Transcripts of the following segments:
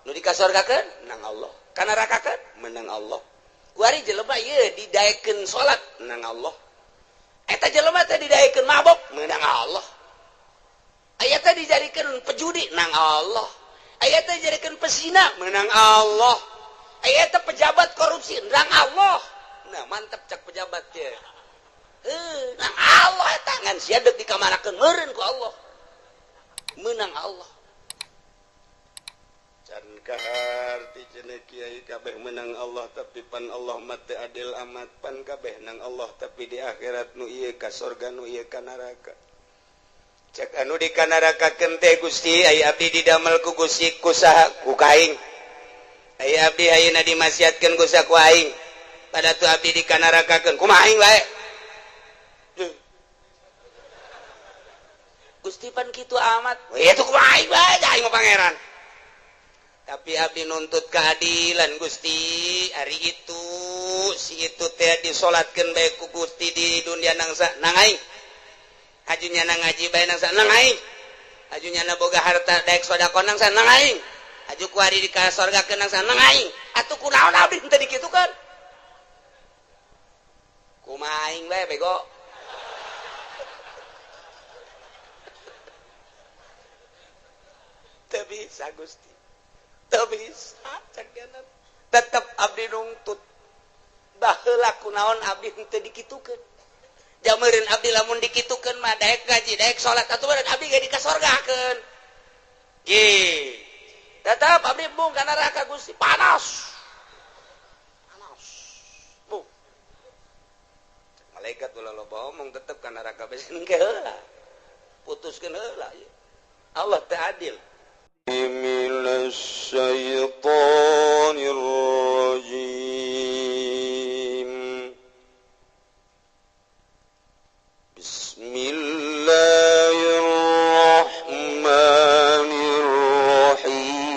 nu dikasorgakeun menang Allah kana nerakakeun menang Allah kuari jelema ieu didaekeun salat menang Allah eta jelema teh didaekeun mabok menang Allah aya teh dijadikeun pejudi menang Allah aya teh dijadikeun pesina menang Allah aya teh pejabat korupsi menang Allah nah mantap cak pejabat teh menang Allah eta ngan sia deuk dikamanakeun meureun ku Allah menang Allah can kaharti cenah kiai kabeh menang Allah tapi pan Allah mah teu adil amat pan kabeh nang Allah tapi di akhirat nu ieu ka surga nu ieu ka neraka cek anu di ka neraka keun teh Gusti ai abdi didamel ku Gusti ku saha ku kaing ai abdi ayeuna dimasiatkeun ku saha ku aing pada tu abdi di ka neraka keun kumaha aing wae Gusti pan kitu amat. Ya tuh kumaha aing bae aing mah pangeran. Tapi abdi nuntut keadilan Gusti. Hari itu si itu teh disolatkeun bae ku Gusti di dunia nangsa nang aing. Ajunya nang ngaji bae nangsa nang aing. Ajunya na boga harta daek sedekah nangsa nang aing. Aju ku ari di ka sorgakeun nangsa nang aing. Atuh kunaon abdi teu dikitukeun. Kumaha aing bae bego. Teu bisa Gusti teu bisa cakenan tetep abdi nuntut baheula kunaon abdi teu dikitukeun jameureun abdi lamun dikitukeun mah daek gaji daek salat atuh badan abdi ge dikasorgakeun ge tetep abdi bung ka neraka Gusti panas bung malaikat ulah loba omong tetep ka neraka besen ke heula putuskeun heula Allah teu adil من الشيطان الرجيم بسم الله الرحمن الرحيم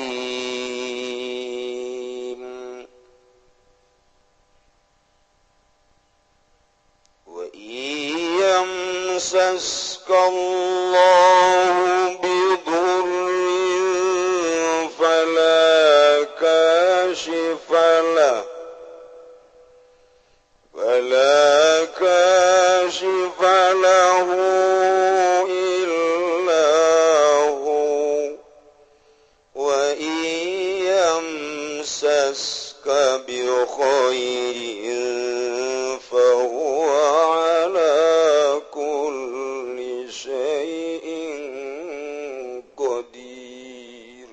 وإن يمسسك الله فلا كاشف له إلا هو وإن يمسسك بخير فهو على كل شيء قدير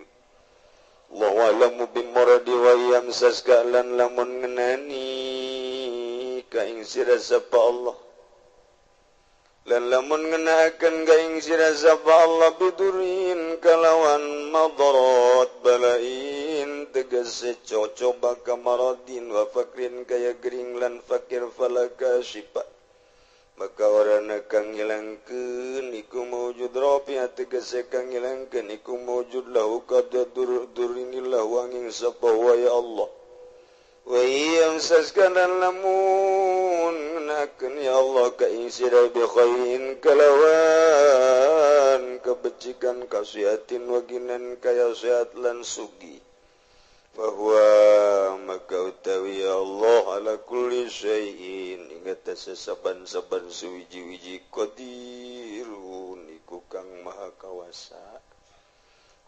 الله أعلم بمراد ويمسسك lan lamun ngenani kaing sira sapa Allah lan lamun ngenakeun kaing sira sapa Allah bidurin kalawan madarat balain tegese cocoba kamaradin wa fakrin kaya gering lan fakir falaka syifa maka warana kang ngilangkeun iku maujud rafi tegese kang ngilangkeun iku maujud lahu qadadur durinillah wanging sapa wa ya Allah wa iyam saskanan lamun nakeun ya Allah ka insira bi khairin kalawan kebecikan kasiatin waginan kaya sehat lan sugi bahwa maka utawi ya Allah ala kulli syai'in ingat saban-saban suwiji-wiji qadirun iku kang maha kawasa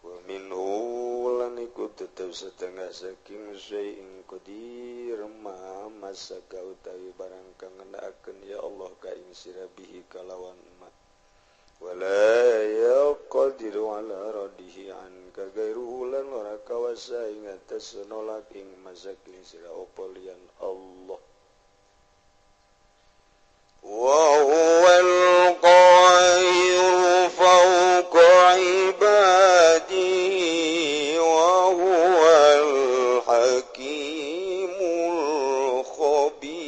wa minhu lan iku tetep setengah saking syai'in qadir ma masaka utawi barang kang ngendakakeun ya Allah ka ing sira bihi kalawan ma wala yaqdiru ala radihi an kagairuhu lan ora kawasa ing atas nolak ing masaking sira opolian Allah wa huwal qahiru fawqa ibadihi wa huwal hakimul khabir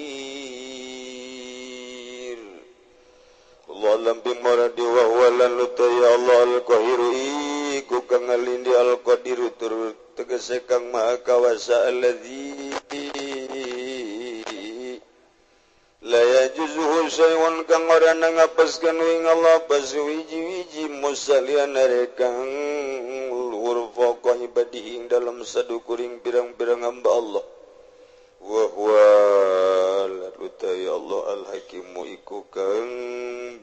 Allah lam bimuradi wa huwa lan lutai Allah al-qahiru iku kang alindi al-qadiru tur tegese kang maha kawasa alladzi la yajuzuhu syai'un kang ora ngapaskeun ing Allah basuwiji-wiji musalian rekang luhur faqih ibadihi dalam sadukuring pirang-pirang hamba Allah wa huwa larutai Allah al-hakimu iku kang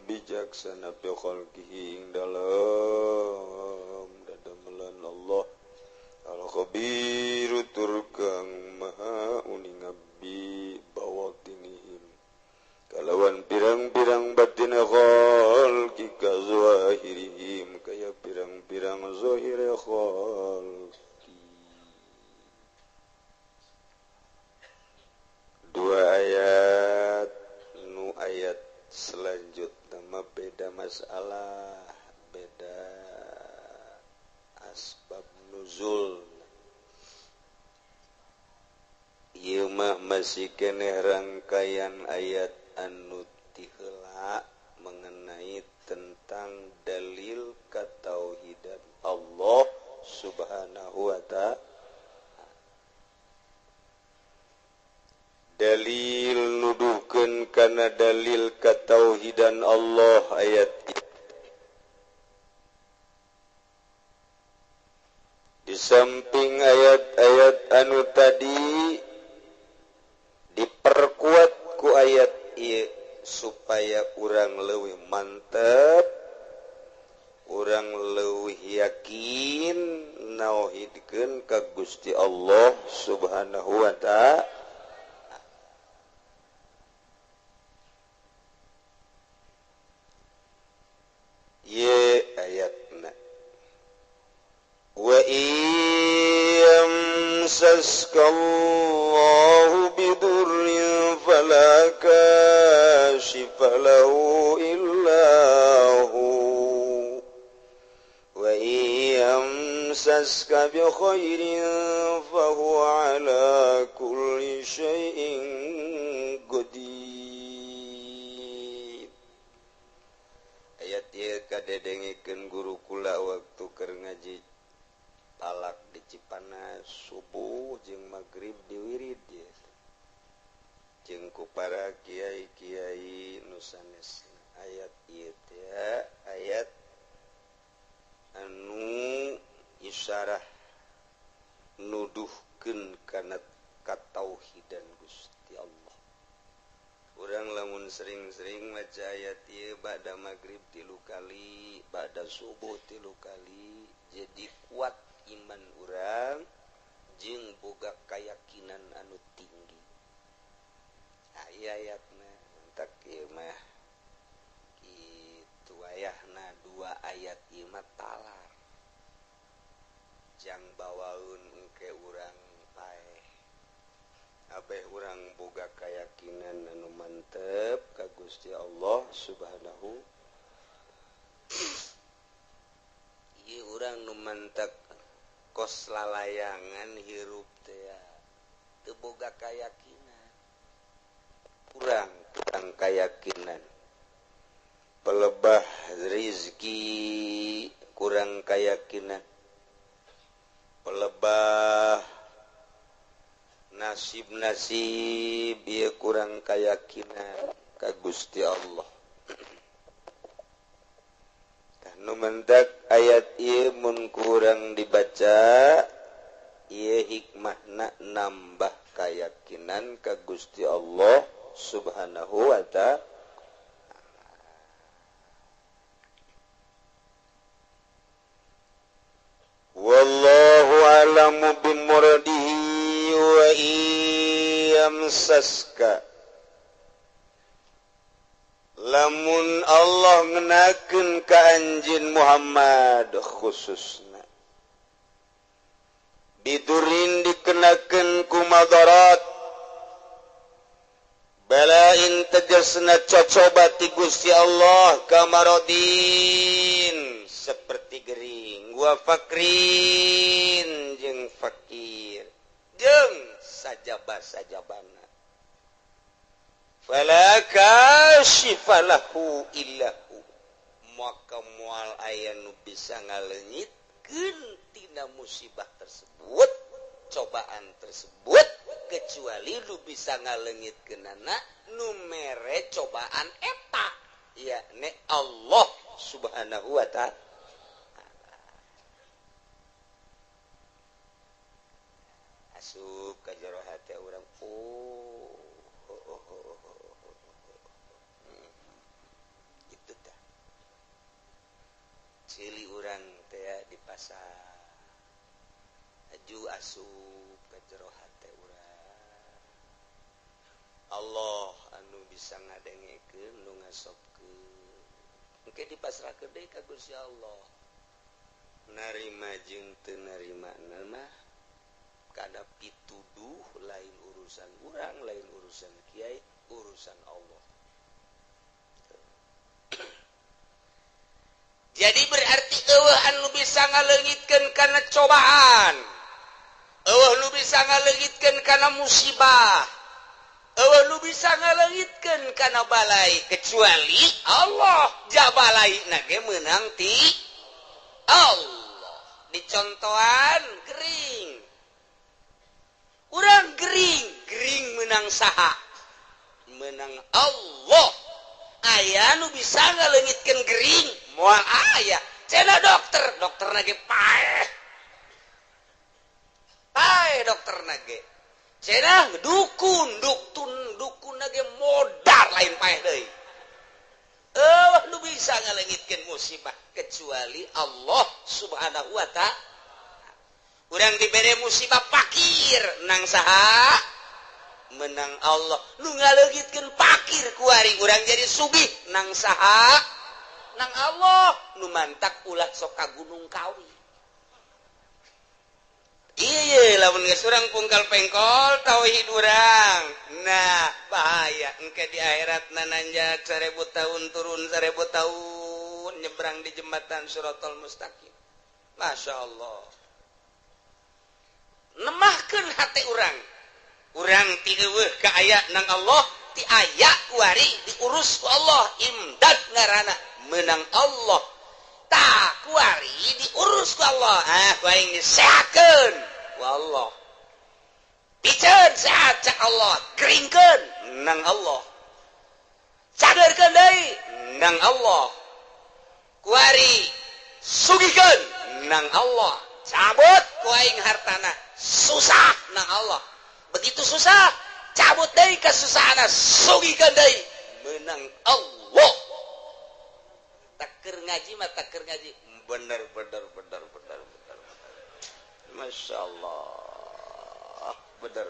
bijaksana fi khalqihi dalam dadamelan Allah al-khabiru tur kang maha uning abdi bawatinihim kalawan pirang-pirang batin khalqi ka zahirihim kaya pirang-pirang zahir khalqi. Dua ayat nu ayat selanjutnya mah beda masalah, beda asbab nuzul. Ieu mah masih keneh rangkaian ayat anu ti heula mengenai tentang dalil katauhidan Allah Subhanahu wa ta'ala. Dalil nuduhkeun kana dalil katauhidan Allah ayat itu. Di samping ayat-ayat anu tadi diperkuat ku ayat ieu supaya urang leuwih mantep, urang leuwih yakin nauhidkeun ka Gusti Allah Subhanahu wa ta'ala. Ye ayatna wa yamsaskallahu bidurrin fala kashifa lahu illahu wa yamsaska bi khairin fahuwa ala kulli syai'in qadir. Ayat ieu kadedengikeun guru kula waktu keur ngaji palak di Cipanas subuh jeung magrib di wirid ya. Jeung ku para kiai-kiai nu sanesna. Ayat ieu teh ayat anu isyarah nuduhkeun kana katauhidan Gusti Allah. Urang lamun sering-sering maca ayat ieu ba'da magrib 3 kali, ba'da subuh 3 kali, jadi kuat iman urang jeung boga kayakinan anu tinggi. Ayatna mentak ieu mah kitu ayahna 2 ayat ieu mah talar. Jang bawaun engke urang paeh. Abeh urang boga kayakinan anu mantep ka Gusti Allah Subhanahu. Ieu urang nu mantep kos lalayangan hirup teh teu boga kayakinan. Urang kayakinan. Pelebah rezeki kurang kayakinan. Pelebah nasib-nasib ieu kurang kayakinan ka Gusti Allah. Nu mentak ayat ieu mun kurang dibaca ieu hikmahna nambah kayakinan ka Gusti Allah Subhanahu wa ta'ala. Wallahu a'lamu bimuradihi wa iyamsaska lamun Allah ngenakeun ka anjeun Muhammad khususna bidurin dikenakeun ku madarat balain tegasna cocoba ti Gusti Allah kamarodin seperti gering wa fakrin jeung fakir jeung sajabah-sajabana fala kashifa lahu illahu maka moal aya nu bisa ngaleungitkeun tina musibah tersebut cobaan tersebut kecuali lu bisa ngaleungitkeunana nu mere cobaan eta yakni Allah Subhanahu wa ta'ala. asup ka jero hati urang gitu tah cili urang teh di pasar aju asup ka jero hati urang Allah anu bisa ngadengekeun nu ngasopkeun engke dipasrahkeun deui ka Gusti Allah narima jeung teu narimana mah kada pituduh lain urusan urang lain urusan kiai urusan Allah. Jadi berarti eueuh anu bisa ngaleungitkeun kana cobaan, eueuh nu bisa ngaleungitkeun kana musibah, eueuh nu bisa ngaleungitkeun kana balai kecuali Allah. Jabalaina ge meunang ti Allah. Dicontohan gering. Urang gering menang saha? Menang Allah. Aya nu bisa ngaleungitkeun gering moal aya. Cenah dokter nage paeh. Paeh dokter nage. Cenah dukun nage modal lain paeh deui. Nu bisa ngaleungitkeun musibah kecuali Allah Subhanahu wa ta'ala. Urang dibere musibah fakir nang saha? Menang Allah. Nu ngaleungitkeun fakir ku ari urang jadi sugih nang saha? Nang Allah. Nu mantak ulah sok ka Gunung Kawi. Ieu lamun geus urang pungkal pengkol tauhid urang. Nah, bahaya engke di akhiratna nanjak 1000 tahun turun 1000 tahun nyebrang di jembatan Siratal Mustaqim. Masya Allah. Nemahkeun hati urang. Urang ti eueuh ka aya nang Allah, ti aya ku ari diurus ku Allah, imdad ngaranna menang Allah. Tah ku ari diurus ku Allah. Ku aing disehatkeun ku Allah. Piceun sehat cak Allah, geringkeun nang Allah. Cagerkeun deui nang Allah. Ku ari sugihkeun nang Allah. Cabut ku aing hartana susah nang Allah. Begitu susah cabut deui kasusahana sugihkeun deui menang Allah. Takeur ngaji mah takeur ngaji bener. Masya Allah bener.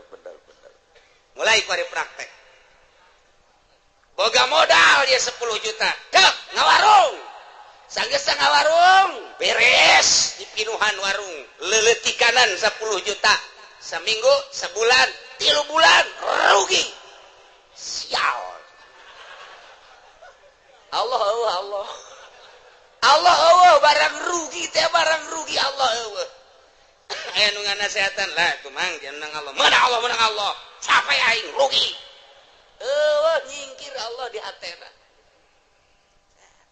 Mulai ku ari praktek boga modal dia 10 juta dek ngawarung sanggeus ngawarung beres dipinuhan warung leuleutikanan 10 juta seminggu sebulan 3 bulan rugi sial Allah barang rugi teh barang rugi Allah eueuh aya nu nganasehatan lah itu mang menang Allah menang Allah capek aing rugi eueuh nyingkir Allah di hatena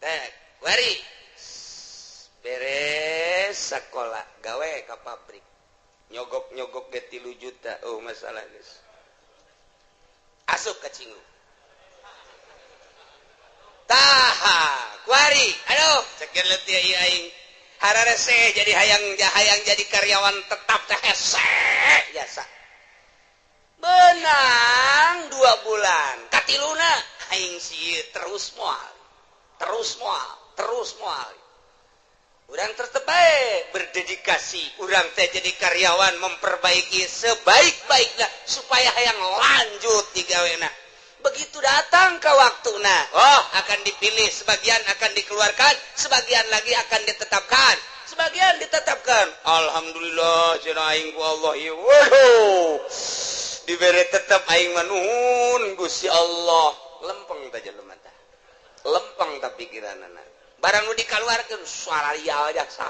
teh wari beres sekolah gawe ka pabrik nyogok ge 3 juta masalah geus asup ka cingu taha kuari aduh cekeun leutik ieu aing hararese jadi hayang jadi karyawan tetap teh hese biasa benang 2 bulan katiluna aing sieu terus moal urang tetep bae berdedikasi urang teh jadi karyawan memperbaiki sebaik-baiknya supaya hayang lanjut digawena. Begitu datang ke waktuna, akan dipilih, sebagian akan dikeluarkan, sebagian lagi akan ditetapkan. Sebagian ditetapkan. Alhamdulillah, cenah aing ku Allah ieu. Waduh. Dibere tetap aing manuhun Gusti Allah. Lempeng teh jelema teh. Lempeng teh pikiranna. Barang nu dikaluarkeun suaraya jasa.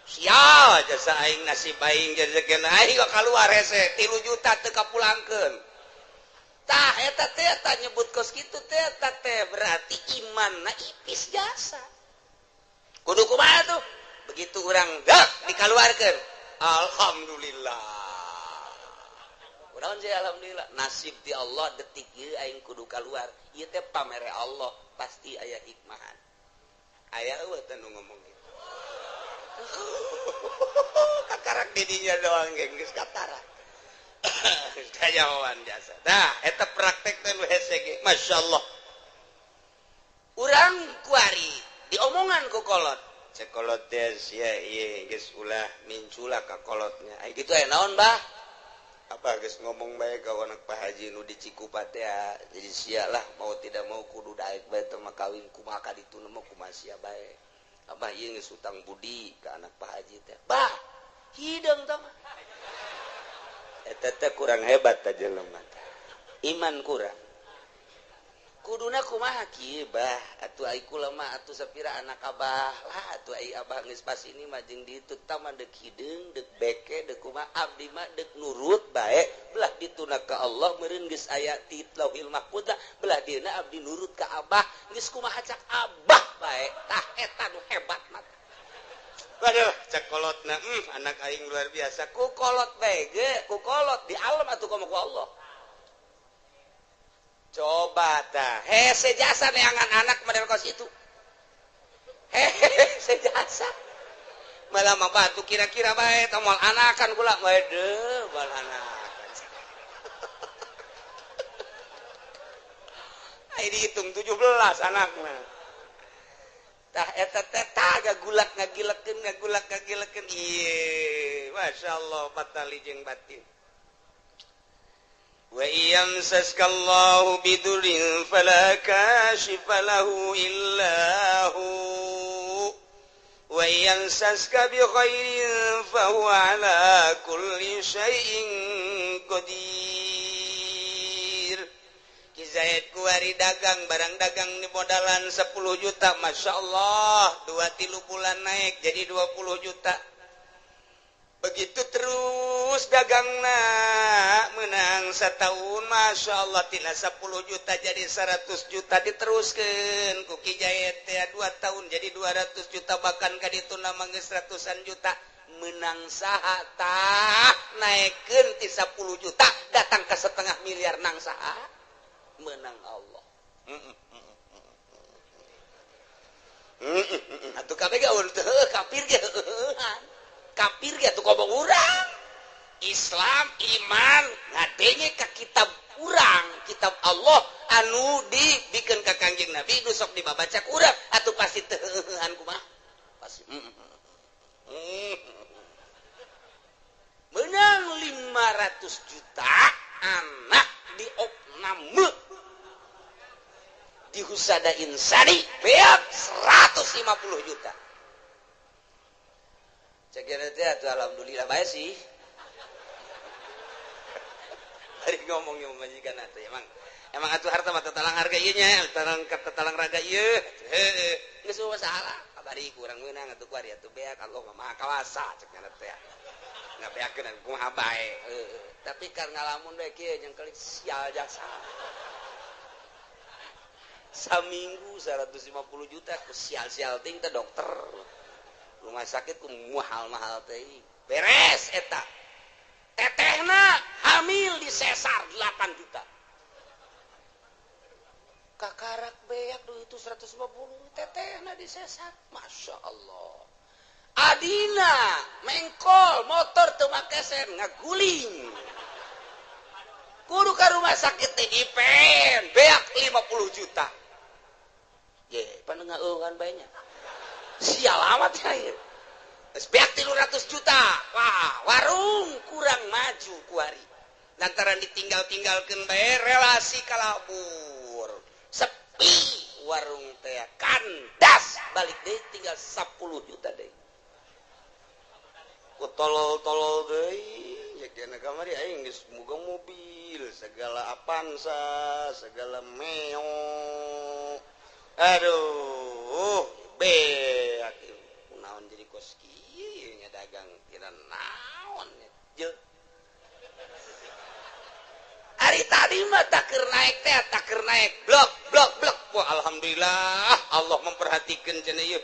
Sial jasa aing nasib aing rezekina aing kok kaluar hese 3 juta teu kapulangkeun. Tah eta teh nyebut kos kitu teh berarti imanna ipis jasa. Kudu kumaha tuh? Begitu urang dikaluarkeun. Alhamdulillah. Kunaon sih alhamdulillah? Nasib di Allah detik ieu aing kudu kaluar. Ieu teh pamere Allah, pasti aya hikmahan. Aya eueuh teh nu ngomong kitu. kakarak didinya doang geus katara. Kayawan jasa. Nah, eta praktek teh nu hese ge. Masyaallah. Urang kuari diomongan ku kolot. Cek kolot teh sia ieu geus ulah mincula ka kolotnya. Ai kitu aya naon, Bah? Apa geus ngomong bae ka anak Pak Haji nu di Cikupa teh jadi sia lah mau tidak mau kudu daek bae teh mah kawin kumaha ka ditu mah kumaha sia bae. Abah ieu geus utang budi ka anak Pak Haji teh. Bah, hideung tah mah. Eta teh kurang hebat tah jelema teh. Iman kurang. Kuduna kumaha kieu Bah, atuh ai kula mah atuh sapira anak Abah lah atuh ai Abah geus pas ini mah jeung ditu tah mah deuk hideung, deuk beke, deuk kumaha abdi mah deuk nurut bae, belah dituna ka Allah meureun geus aya ti Lauhil Mahfuz belah dieuna abdi nurut ka Abah, geus kumaha cak Abah bae, tah eta nu hebat mah. Waduh, cak kolotna, anak aing luar biasa. Ku kolot bae ge, ku kolot di alam atuh komo ku Allah. Coba dah, sejasa neangan anak model kos itu. Sejasa. Malah mah batu kira-kira bae tomal anakan kula. Waduh, bal anakan. Ai dihitung 17 anakna. Tah eta teh gagulak ngagilekeun ieu. Masyaallah patali jeung batin. Wa yamsaskallahu bidurin fala kashifa lahu illa hu wa yamsaska bi khairin fa huwa ala kulli syai'in qadir. Ki Zaid kuari dagang barang dagang di modalan 10 juta, masyaallah 2-3 bulan naik jadi 20 juta. Begitu terus dagangna menang setahun, Masya Allah tina 10 juta jadi 100 juta diteruskan ku Ki Jayet ya 2 tahun jadi 200 juta bahkan kaditu nama geus ratusan juta menang saha tah naikkeun ti 10 juta datang ke 0,5 miliar nang saha menang Allah. Atuh kabeh gaul teu kafir ge kafir ya tuh kobong urang Islam iman ngadenge ka kitab urang kitab Allah anu dibikin ka Kangjeng Nabi nu sok dibabaca urang atuh pasti teueuhan kumaha pasti menang 500 juta anak di opname di Husada Insani beak 150 juta. Cek teh atuh alhamdulillah bae sih. Hari ngomongnya majikan atuh emang atuh harta mah tatalang harga ieu nya, tatalang raga ieu. Heeh. Geus masalah. Abari kurang meunang atuh kuari atuh beak Allah mah maha kawasa cek nya teh. Ngabeakeun kumaha bae. Heeh. Tapi kan ngalamun we kieu jeung kali sial jasa. Saminggu 150 juta ku sial-sial ting teh dokter. Rumah sakit ku mahal-mahal teh beres eta tetehna hamil di sesar 8 juta kakarak beak duit itu 150 tetehna di sesar Masya Allah adina mengkol motor teu make sen ngaguling kudu ka rumah sakit teh dipen beak 50 juta ye panengeueuhan bae nya sial amat ya beak 300 juta wah warung kurang maju kuari lantaran ditinggal-tinggalkeun bae relasi kalabur sepi warung teh kandas balik deui tinggal 10 juta deui ku tolol-tolol deui ya kana kamari aing geus muga mobil segala Avanza segala Meo aduh beak naon jadi kos kieu nya dagang kira naon je hari tadi mah takeur naik teh takeur naik blok wah alhamdulillah Allah memperhatikan cenah ieu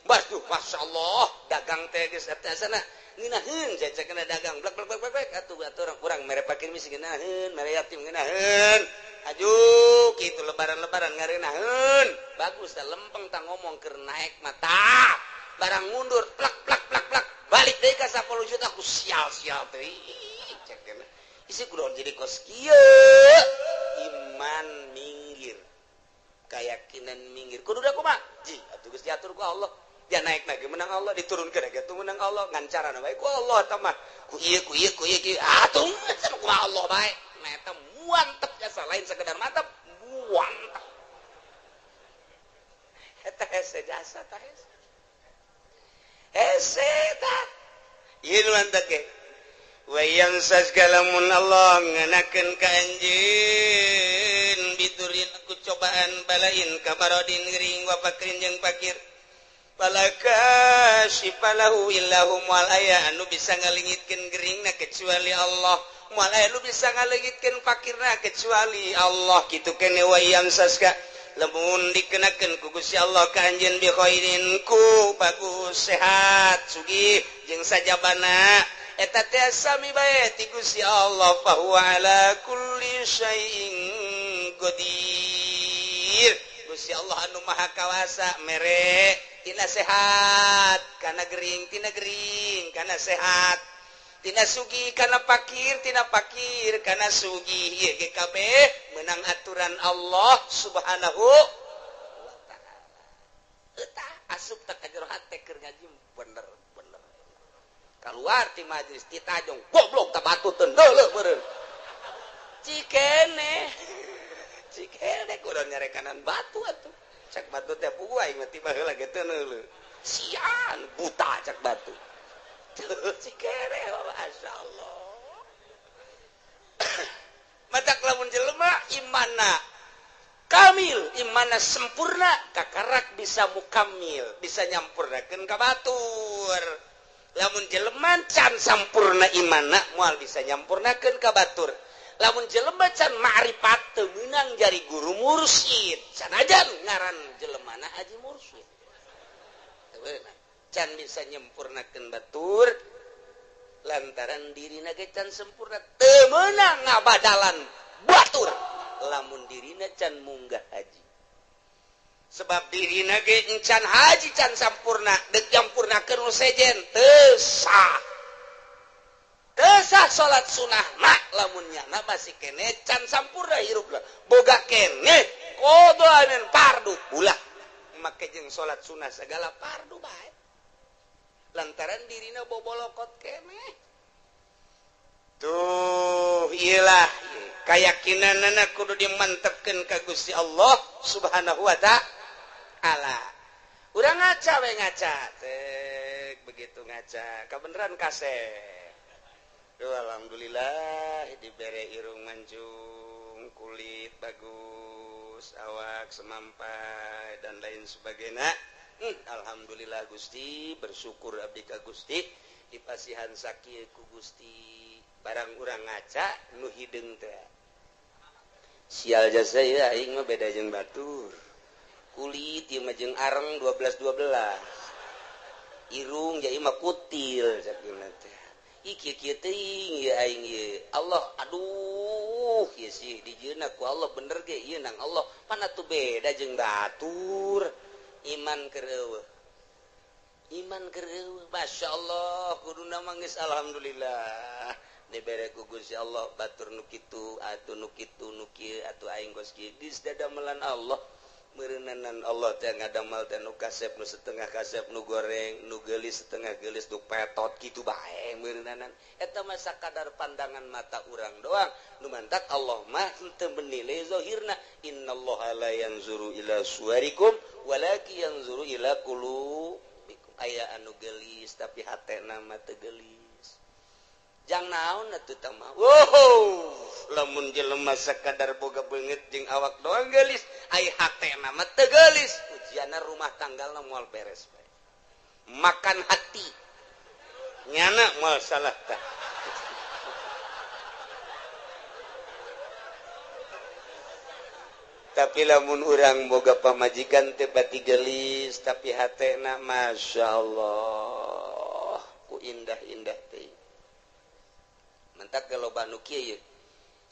baduh masyaallah dagang teh geus eta sana ngeunaheun ceceukna dagang blok atuh urang mere pakir misi ngeunaheun mere yatim ngeunaheun aju kitu lebaran ngeunaheun bagus tah lempeng tah ngomong keur naik mata barang mundur plak balik deui ka 10 juta aku sial-sial teh cek kana isi kudu jadi kos kieu iman minggir keyakinan minggir kudu da kumaha ji atuh geus diatur ku Allah dia naik lagi menang Allah diturunkeun lagi atuh menang Allah ngan carana bae ku Allah eta mah ku ieu atuh kumaha Allah bae nah eta muantep jasa lain sekedar mantep muantep eta hese jasa tah hese tah ieu mantep ge wayang saskalamun Allah nganakeun ka anjeun biturin aku cobaan balain kamarodin gering wa fakrin jeung fakir palaka sifalahu illahum wal aya anu bisa ngalingitkeun geringna kecuali Allah moal aya anu bisa ngalingitkeun fakirna kecuali Allah kitu keneh wayang saska lamun dikenakeun ku Gusti Allah ka anjeun bi khairin ku bagus sehat sugih jeung sajabana eta teh sami bae ti Gusti Allah fa huwa ala kulli syai'in qadir Gusti Allah anu maha kawasa mere tina sehat kana gering kana sehat tina sugih kana fakir kana sugih ieu ge kabeh meunang aturan Allah subhanahu wa taala eta asup teh ka jero hate keur ngaji bener keluar ti majelis ti tajong goblok teh batu teu deuleuh meureun cikene kudu nyarekanan batu atuh cak batu teh pugu aing mah tiba heula ge teu neuleuh sian buta cak batu cikene masyaallah matak lamun jelema imanna kamil imanna sempurna kakarak bisa mukamil bisa nyampurnakeun ka batur lamun jelema can sampurna imanna moal bisa nyampurnakeun ka batur lamun jelema can ma'rifat teu meunang jari guru mursyid sanajan ngaran jelemana haji mursyid can bisa nyempurnakeun batur lantaran dirina ge can sempurna teu meunang ngabadalan batur lamun dirina can munggah haji sebab dirina ge encan haji can sampurna deuk nyampurnakeun nu sejen teu sah salat sunah mak lamun nyana masih kene can sampurna hirupna boga kene kodo anen fardu ulah make jeung salat sunah segala fardu bae lantaran dirina bobolokot kene tuh iyalah keyakinanna kudu dimantepkeun ka Gusti Allah subhanahu wa ta'ala urang ngaca we ngaca teh begitu ngaca kabeneran kasep alhamdulillah dibere irung mancung kulit bagus awak semampai dan lain sebagainya alhamdulillah Gusti bersyukur abdi ka Gusti dipasihan sakieu ku Gusti barang urang ngaca nu hideung teh sial jasa ieu aing mah beda jeung batur kulit ieu mah jeung areng 12 irung jadi mah kutil sakieu teh iki kieu teuing ieu aing ieu Allah aduh ieu sih dijieunna ku Allah bener ge ieu nang Allah mana tuh beda jeung batur iman keur eueuh masyaallah kuduna mangis alhamdulillah dibere ku Gusti Allah batur nu kitu atuh nu kitu nu kieu atuh aing geus kieu geus dadamelan Allah meureunanan Allah teh ngadamal teh nu kasep nu setengah kasep nu goreng nu geulis setengah geulis nu petot kitu bae meureunanan eta mah sakadar pandangan mata urang doang nu mantak Allah mah teu menilai zahirna innallaha la yanzuru ila suwarikum walakin yanzuru ila qulubikum aya anu geulis tapi hatena mah teu geulis jang naon atuh tah mah wow lamun jelema sakadar boga beungeut jeung awak doang geulis ai hatena mah teu geulis ujianna rumah tanggalna moal beres bae makan hati nyana moal salah tah tapi lamun urang boga pamajikan teh bati geulis tapi hatena masyaallah ku indah-indah teh mantak kaloba nu kieu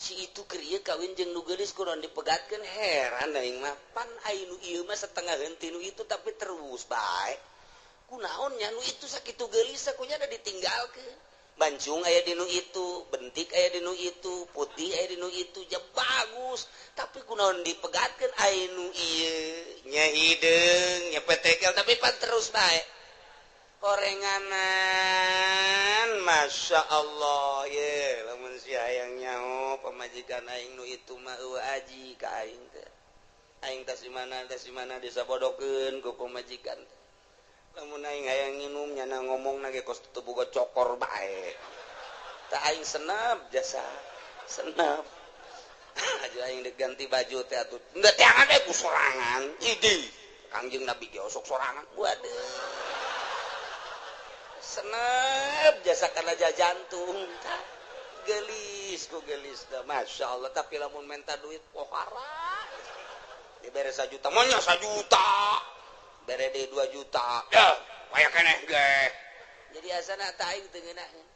si itu keur ieu kawin jeung nu geulis kudu dipegatkeun heran aing mah pan ai nu ieu mah setengah henteu nu itu tapi terus bae kunaonnya nu itu sakit gelis akunya ada ditinggalkeun bancung aya dinu itu bentik aya dinu itu putih aya dinu itu ya bagus tapi kunaon dipegatkeun aya nu ieu nya hideung nya petekel tapi pan terus bae korenganan Masya Allah ye lamun si hayang nyaho pamajikan aing nu itu mah eueuh aji ka aing teh aing tas di mana disabodokeun ku pamajikan lamun aing hayang nginum nyana ngomong ge kos teu boga cokor bae tah aing senep jasa senep aja aing diganti baju teh atuh enggak teangan teh ku sorangan idi Kangjeng Nabi ge osok sorangan waduh senep jasa kana jantung gelis ku gelis dah Masya Allah tapi lamun minta duit pohara dibere 1 juta monya 1 juta bere deui 2 juta ya aya keneh ge jadi asana tah aing teu ngeunaheun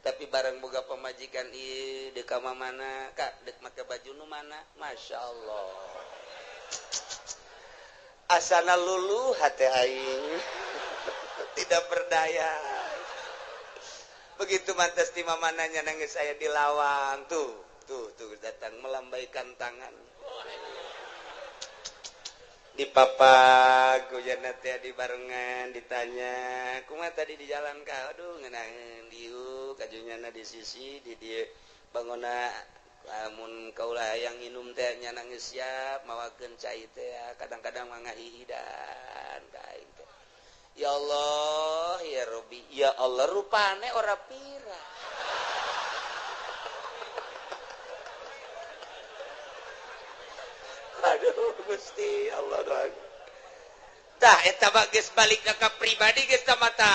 tapi bareng boga pamajikan ieu deuk ka mana Kak deuk make baju nu mana Masya Allah asana luluh hate aing tidak berdaya begitu mantas di mamananya nangis saya di lawang tuh datang melambaikan tangan di papa kujana teh di barengan ditanya kumaha tadi di jalan ka aduh ngeunaheun dieu kajunyana di sisi di dieu bangona lamun kaula hayang nginum teh nya nangis siap mawakeun cai teh kadang-kadang mangga hihidan ka aing teh ya Allah ya Rabbi ya Allah rupane ora pira aduh Gusti Allah doang tah eta mah geus balik ka pribadi geus tah mata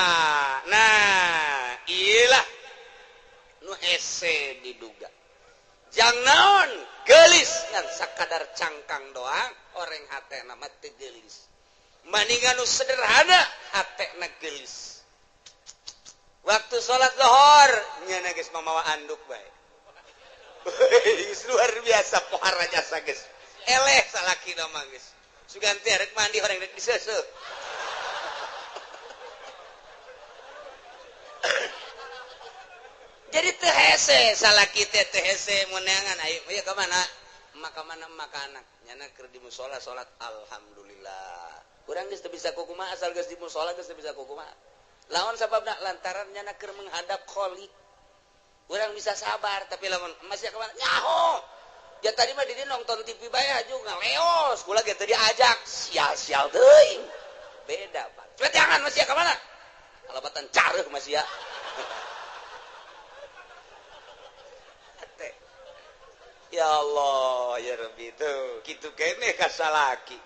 nah iyalah nu hese diduga jang naon geulis ngan sakadar cangkang doang oreng hatena mah teu geulis maningan nu sederhana hatena geulis waktu salat zuhur nyana geus mamawa anduk bae luar biasa pohara jasa geus eleh salaki mah geus suganti arek mandi horeng rek diseuseuh jadi teu hese salaki teh teu hese meunangan ayo ka mana maka anak nyana keur di mushola salat alhamdulillah urang geus teu bisa kukumaha asal geus di mushola geus teu bisa kukumaha lawan sababna lantaran nyana keur menghadap kholiq urang bisa sabar tapi lamun masih ka mana nyaho ya tadi mah di nonton TV bae juga ngaleos kula ge teu diajak sial-sial teuing beda Pak coba jangan masih ka mana kalabatan careuh masih ya ya Allah ya Rabbi tuh kitu keneh ka salaki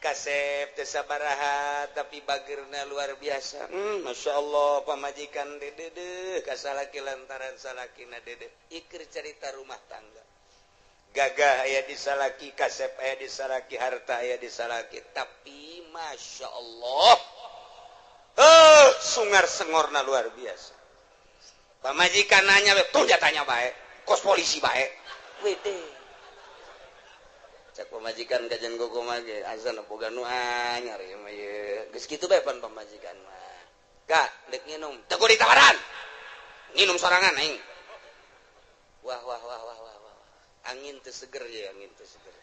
kasep teu sabaraha tapi bageurna luar biasa Masya Allah pamajikan dedeh ka salaki lantaran salakina dedeh ikir cerita rumah tangga gagah aya di salaki kasep aya di salaki harta aya di salaki tapi Masya Allah sungar sengorna luar biasa pamajikan nanya tuh jatanya bae kos polisi bae wede cak pamajikan kajian gogo mah ge asana boga nu anyar ieu mah ye geus kitu bae pan pamajikan mah Kak dek nginum teu kudu ditawaran nginum sorangan aing wah angin teu seger ye angin teu seger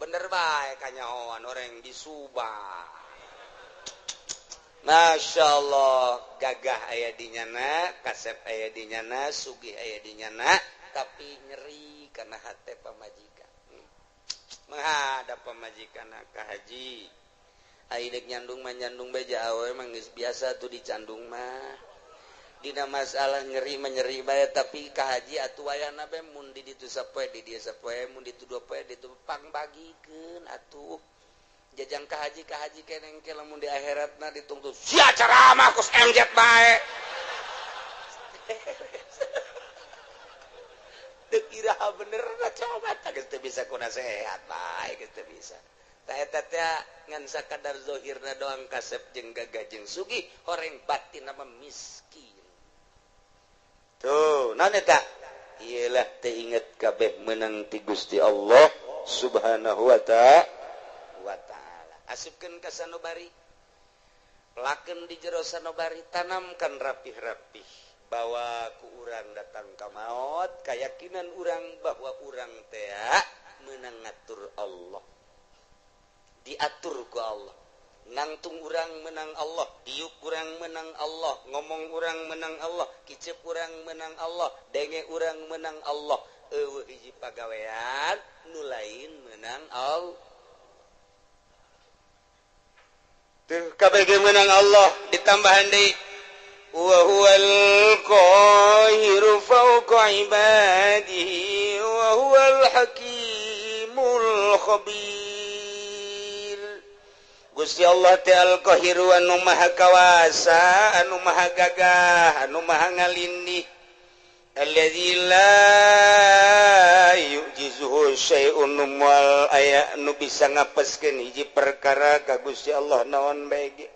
bener bae kanyahoan orang di Subang Masya Allah gagah aya di nyana kasep aya di nyana sugih aya di nyana tapi nyeri karena hate pamajikan menghadap pamajikan ka haji aidek nyandung mah nyandung beja awe mah geus biasa tuh dicandung mah dina masalah nyeri menyeri bae tapi ka haji atuh wayahna bae mun di ditu sapoe di dieu sapoe mun ditu dua poe ditu pangbagikeun atuh jajang ka haji keneng ke lamun di akhiratna ditungtu sia ceramah kos MZ bae teu kira bener coba tah geus teu bisa kuna sehat bae geus teu bisa tah eta teh ngan sakadar zahirna doang kasep jeung gagah jeung sugih horeng batinna mah miskin tuh naon eta iyalah teu inget kabeh meunang ti Gusti Allah subhanahu wa ta'ala asupkeun ka sanubari laken di jero sanabari tanamkan rapih-rapih bahwa ku urang datang ka maut keyakinan urang bahwa urang teh meunang ngatur Allah diatur ku Allah nangtung urang menang Allah diuk urang menang Allah ngomong urang menang Allah kicep urang menang Allah denge urang menang Allah eueuh hiji pagawean nu lain menang Allah teu kabeh menang Allah ditambahan deui wa huwal qahiru fawqa ibadihi wa huwal hakimul khabir Gusti Allah teh al-qahir anu maha kawasa anu maha gagah anu maha ngalindih alladzi la yujizuhu syai'un wal aya nu bisa ngapeskeun hiji perkara ka Gusti Allah naon bae ge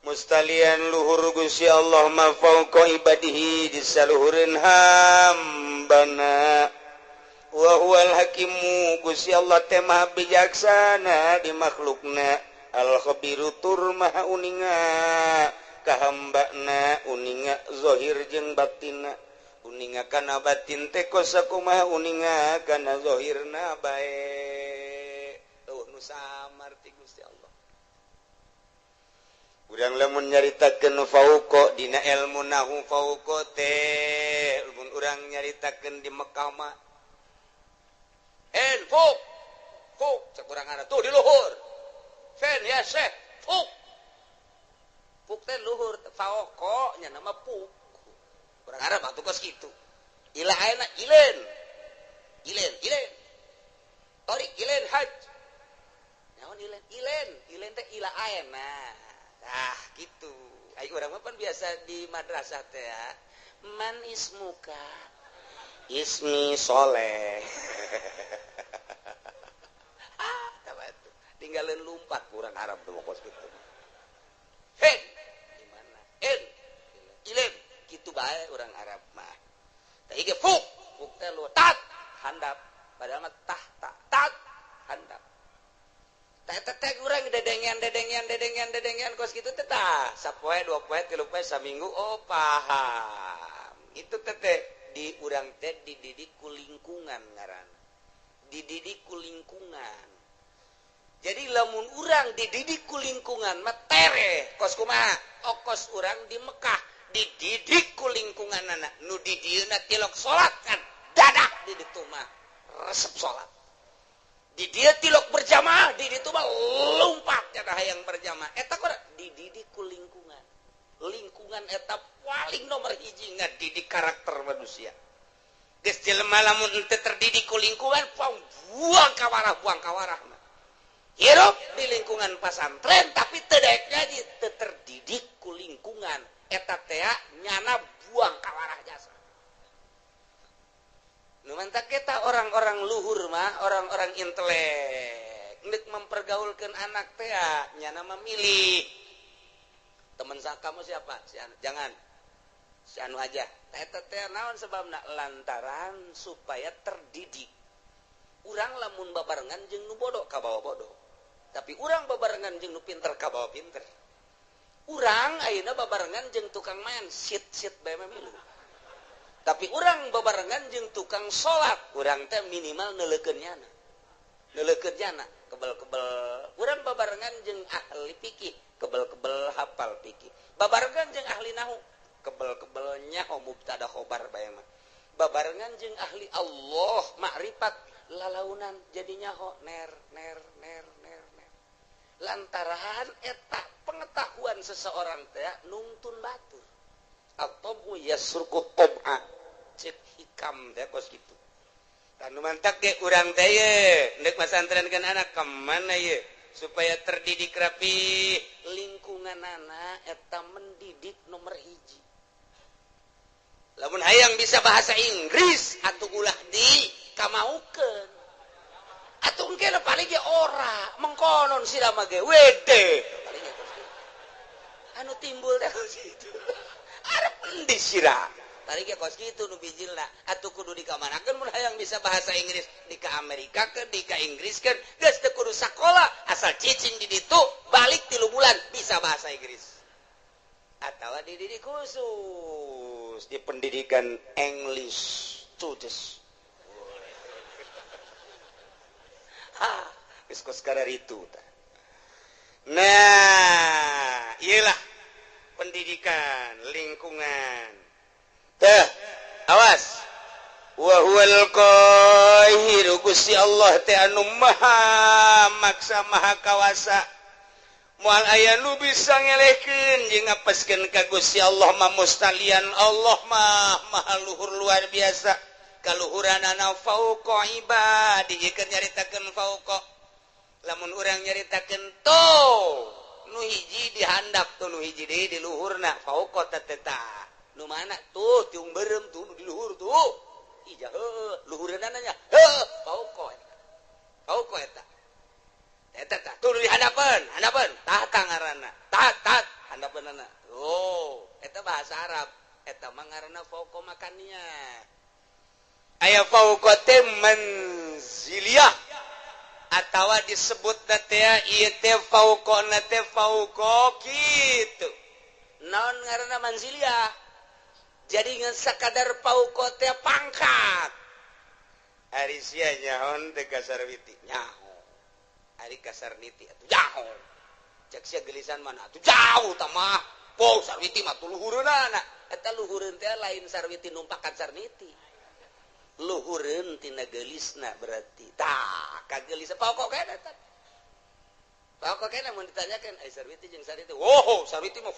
mustalian luhur Gusti Allah ma fauqa ibadihi di saluhureun hambana wa huwal hakimu Gusti Allah teh maha bijaksana di makhlukna al khabiru tur maha uninga ka hambana uninga zahir jeung batinna uninga kana batin teh kosakumaha uninga kana zahirna bae nu samar ti Gusti Allah urang lamun nyaritakeun fauqa dina ilmu nahu fauqa teh mun urang nyaritakeun di Mekah mah fuk cek urang ada tuh di luhur fen ya syekh fuk teh luhur fauqa nya nama fuk urang Arab atuh kos kitu ila ayeuna ilen tarik ilen haj naon ilen teh ila ayeuna tah kitu ai urang mah pan biasa di madrasah teh ya man ismuka ismi soleh tinggalin lumpat kurang Arab tuh kos gitu hen gimana ilen gitu bae orang Arab mah teh ge fuk teh lu tat handap padahal mah tat handap teh urang dedengian kos gitu teh tah sapoe dua poe tilu poe saminggu oh paham itu teh di urang teh dididik ku lingkungan ngaranna dididik ku lingkungan jadi lamun urang dididik ku lingkungan mah tere kos kumaha kos urang di Mekah dididik ku lingkungan anak nu di dieuna tilok salat kan dadak di ditu mah resep salat di dia tilok berjamaah di ditu mah lumpat cenah hayang berjamaah eta kudu dididik ku lingkungan eta paling nomor hiji ngadidik karakter manusia geus jelema lamun teu terdidik ku lingkungan buang kawarah mah hirup di lingkungan pesantren tapi tedeknya terdidik ku lingkungan eta teh nyana buang kawarah jasa nu mantap kita orang-orang luhur mah orang-orang intelek ngeuk mempergaulkeun anak teh nyana memilih teman kamu siapa jangan si anu aja eta teh naon sebabna lantaran supaya terdidik urang lamun babarengan jeung nu bodoh ka bawa bodoh tapi urang babarengan jeung nu pinter ka bawa pinter urang ayeuna babarengan jeung tukang main sit bae milu tapi urang babarengan jeung tukang salat urang teh minimal neulekeun nyana kebel-kebel urang babarengan jeung ahli fikih kebel-kebel hafal fikih babarengan jeung ahli nahwu kebel-kebel nyaho mubtada khobar bae mah babarengan jeung ahli Allah makrifat lalaunan jadinya ho ner lantaran eta pengetahuan seseorang teh nungtun batur atau yasruku tab'a cek hikam teh kos kitu tanu mantak ge urang teh ye neuk masantrenkeun anak ka mana ye supaya terdidik rapi lingkungan anak eta mendidik nomor hiji lamun hayang bisa bahasa Inggris atuh ulah di kamaukeun atuh engke paling ge ora mengkonon sirama ge wede paling anu timbul teh kitu arep endi sira tarik kos gitu nu bijilna atuh kudu dikamanakeun mun hayang bisa bahasa Inggris di ka Amerika ke di ka Inggris kan geus teu kudu sakola asal cicing di ditu balik 3 bulan bisa bahasa Inggris atawa dididik khusus di pendidikan English studies geus kos kararitu tah. Nah, iyalah pendidikan lingkungan. Tah, awas. Wa huwal qahir Gusti Allah teh anu maha maksa maha kawasa. Moal aya nu bisa ngelehkeun jeung ngapeskeun ka Gusti Allah mah mustalian Allah mah maha luhur luar biasa. Kaluhuranana fauqa ibadi jikeun nyaritakeun fauqa. Lamun urang nyaritakeun to nu hiji dihandap tuh nu hiji deui di luhurna fauqa tateta nu mana tuh tiung beureum tuh nu di luhur tuh ija luhureunna nya fauqa eta tuh nu dihandapeun tah ngaranna tat handapeunna eta bahasa Arab eta mah ngaranna fauqa makannya aya fauqa teh manziliyah atawa disebut teh ieu teh fauqona teh fauqa kitu naon ngaranna manziliyah jadi ngan sakadar fauqa teh pangkat ari sia nyaon teh kasarwiti nyaho ari kasarniti atuh nyaho cek sia gelisan mana atuh jauh tah mah po sarwiti mah tuh luhureunna eta luhureun teh lain sarwiti numpakan sarniti luhureun tina gelisna berarti tah kagelis pokok kana tah pokok kana mun ditanyakeun ai sarwiti jeung sarwiti sarwiti mah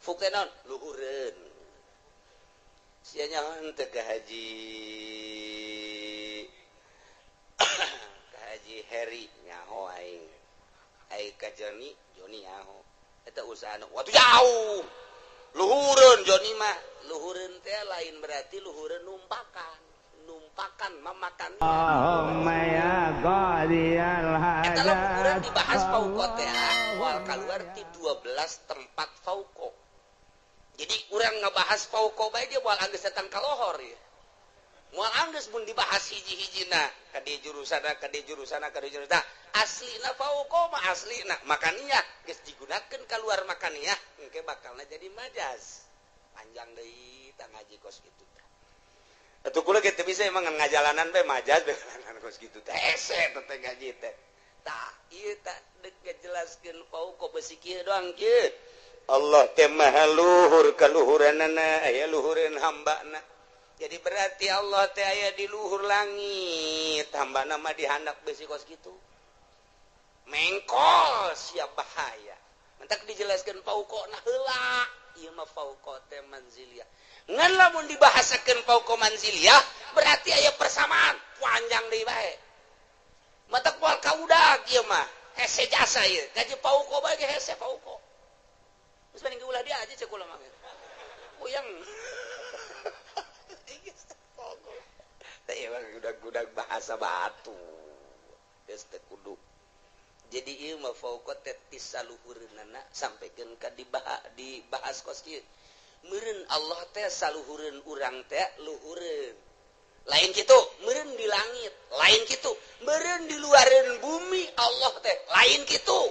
fuk teh naon luhureun sia nyaon teh ka haji Heri nyaho aing ka Joni nyaho eta usahana watu jauh luhureun Joni mah luhureun teh lain berarti luhureun numpakan mamakan ya qadiyal hada eta luhureun dibahas fauqa teh wal kaluar ti 12 tempat fauqa jadi urang ngabahas fauqa bae dia moal anggeus datang ka lohor ya moal anggeus mun dibahas hiji-hijina ka di jurusana aslina fauqa mah aslina makaniah geus digunakeun kaluar makaniah engke bakalna jadi majaz panjang deui tah ngaji kos kitu tah atuh kula kitu bisa emang ngajalanan bae majaz bae kos kitu teh hese teh ngaji teh tah ieu tah deuk ngajelaskeun fauqa besi kieu doang kieu Allah teh maha luhur kaluhuranana aya luhureun hambana jadi berarti Allah teh aya di luhur langit hambana mah dihandap besi kos kitu mengkol siap bahaya mentak dijelaskeun fauqona heula ieu mah fauqa teh manziliyah ngan lamun dibahasakeun fauqa manziliyah berarti aya persamaan panjang deui bae mata poal kaudag ieu mah hese jasa ieu gaji fauqa bae ge hese fauqa geus mending ulah dia aja cek ulah mah uyang teh ieu mah udah bahasa batu geus teu kudu jadi ieu mah fauqa teh tisaluhureunana sampikeun ka dibahas kos kieu meureun Allah teh saluhureun urang teh luhureun lain kitu meureun di langit lain kitu meureun di luareun bumi Allah teh lain kitu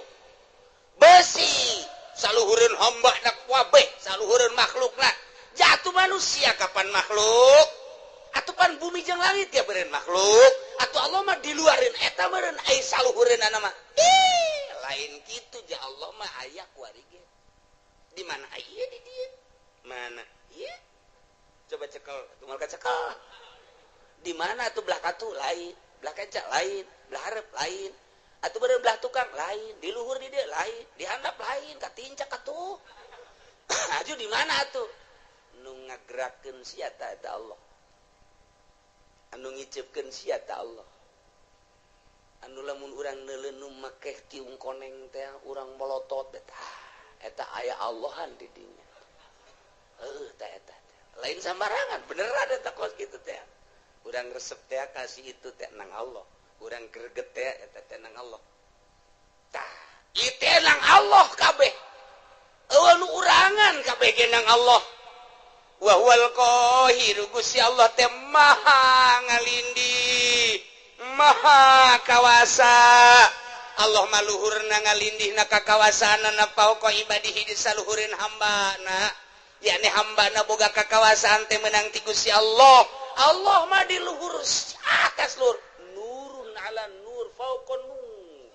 besi saluhureun hambana kabeh saluhureun makhlukna jatuh manusia kapan makhluk atupan bumi jeung langit ya beureun makhluk atuh Allah mah di luareun eta meureun ai saluhureunana mah lain kitu ja Allah mah aya kuari ge di mana aya di dieu mana ieu coba cekel tunggal ka cekel di mana atuh belah katu lain belah kaca lain belah hareup lain atuh beureun belah tukang lain di luhur di dieu lain di handap lain ka tincak atuh aju di mana atuh nu ngagerakeun sia eta Allah anu ngiceupkeun sia ta Allah anu lamun urang neuleun nu makeh tiung koneng teh urang molotot eta aya Allahan di dinya tah eta lain sambarangan beneran eta kos kitu teh urang resep teh kasih itu teh nang Allah urang greget teh eta teh nang Allah tah ieu teh nang Allah kabeh eueuh nu urangan kabeh ge nang Allah wa huwal qahir Gusti Allah teh maha ngalindih maha kawasa Allah maluhurna ngalindihna ka kawasaanna pauqa ibadihi di saluhurin hambana yakni hambana boga kakawasaan teh menang ti Gusti Allah Allah mah di luhur atas luhur nurun ala nur fauqa nur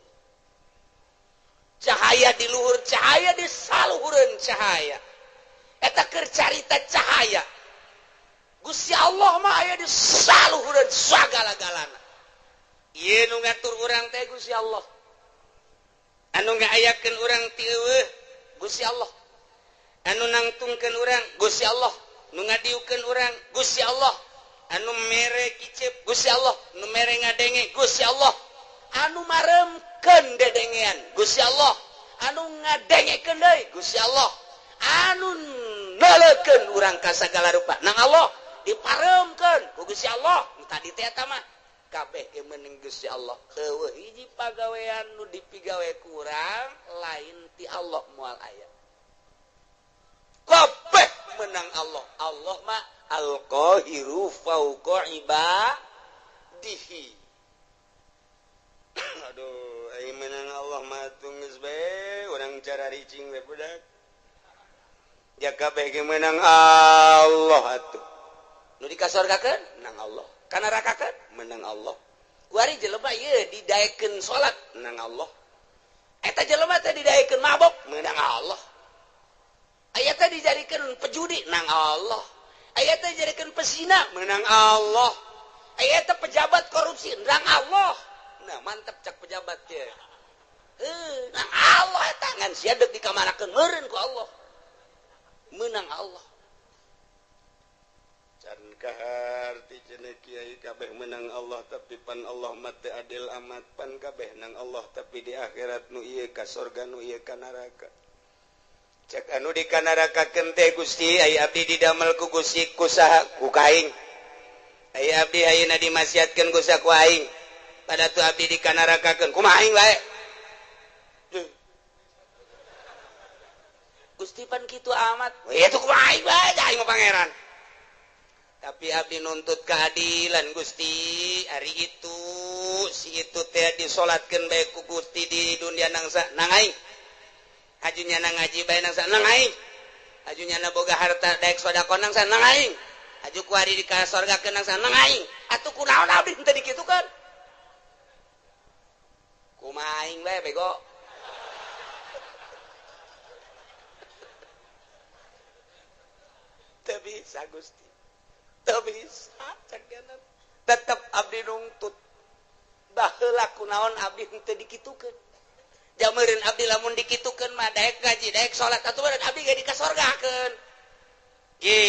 cahaya di luhur cahaya di saluhureun cahaya eta keur carita cahaya Gusti Allah mah aya di saluhureun sagala-galana ieu nu ngatur urang teh Gusti Allah anu ngaayakeun urang ti eueuh Gusti Allah anu nangtungkeun urang Gusti Allah nu ngadiukeun urang Gusti Allah anu mere kicep Gusti Allah nu mere ngadenge Gusti Allah anu maremkeun dedengean Gusti Allah anu ngadengekeun deui Gusti Allah anu nalekeun urang ka sagala rupa nang Allah diparemkeun ku Gusti Allah tadi teh eta mah kabeh ge meuning Gusti Allah eueuh hiji pagawean nu dipigawe ku urang lain ti Allah moal aya kabeh menang Allah Allah mah al-qahiru fauqa ibadihi aduh ai menang Allah mah geus bae urang cara ricing we budak ya kabeh ge menang Allah atuh nu dikasorgakeun menang Allah kana nerakakeun menang Allah kuari jelema ieu didaekeun salat menang Allah eta jelema teh didaekeun mabok menang Allah aya teh dijadikeun pejudi menang Allah aya teh dijadikeun pesina menang Allah aya teh pejabat korupsi menang Allah nah mantep cak pejabat teh menang Allah eta ngan sia deuk dikamanakeun meureun ku Allah menang Allah can kahar ti cenah kiai kabeh menang Allah tapi pan Allah mah teu adil amat pan kabeh nang Allah tapi di akhirat nu ieu ka surga nu ieu ka neraka cek anu di ka nerakakeun teh Gusti ai abdi didamel ku Gusti ku saha ku kaing ai abdi ayeuna dimasiatkeun ku saha ku aing pada tu abdi di ka nerakakeun kumaha aing wae Gusti pan kitu amat we itu kumaha aing wae aing mah pangeran tapi abdi nuntut keadilan Gusti hari itu si itu teh disolatkeun bae ku Gusti di dunia nangsa nang aing ajunya nang ngaji bae nangsa nang aing ajunya na boga harta daek sedekah nangsa nang aing aju ku ari di ka surgakeun nangsa nang aing atuh kunaon abdi teu dikitukeun kumaha aing bae bego teu bisa Gusti teu bisa cakeun tetep abdi nungtut baheula kunaon abdi teu dikitukeun jameureun abdi lamun dikitukeun mah daek ngaji daek salat atuh badan abdi ge dikasorgakeun ge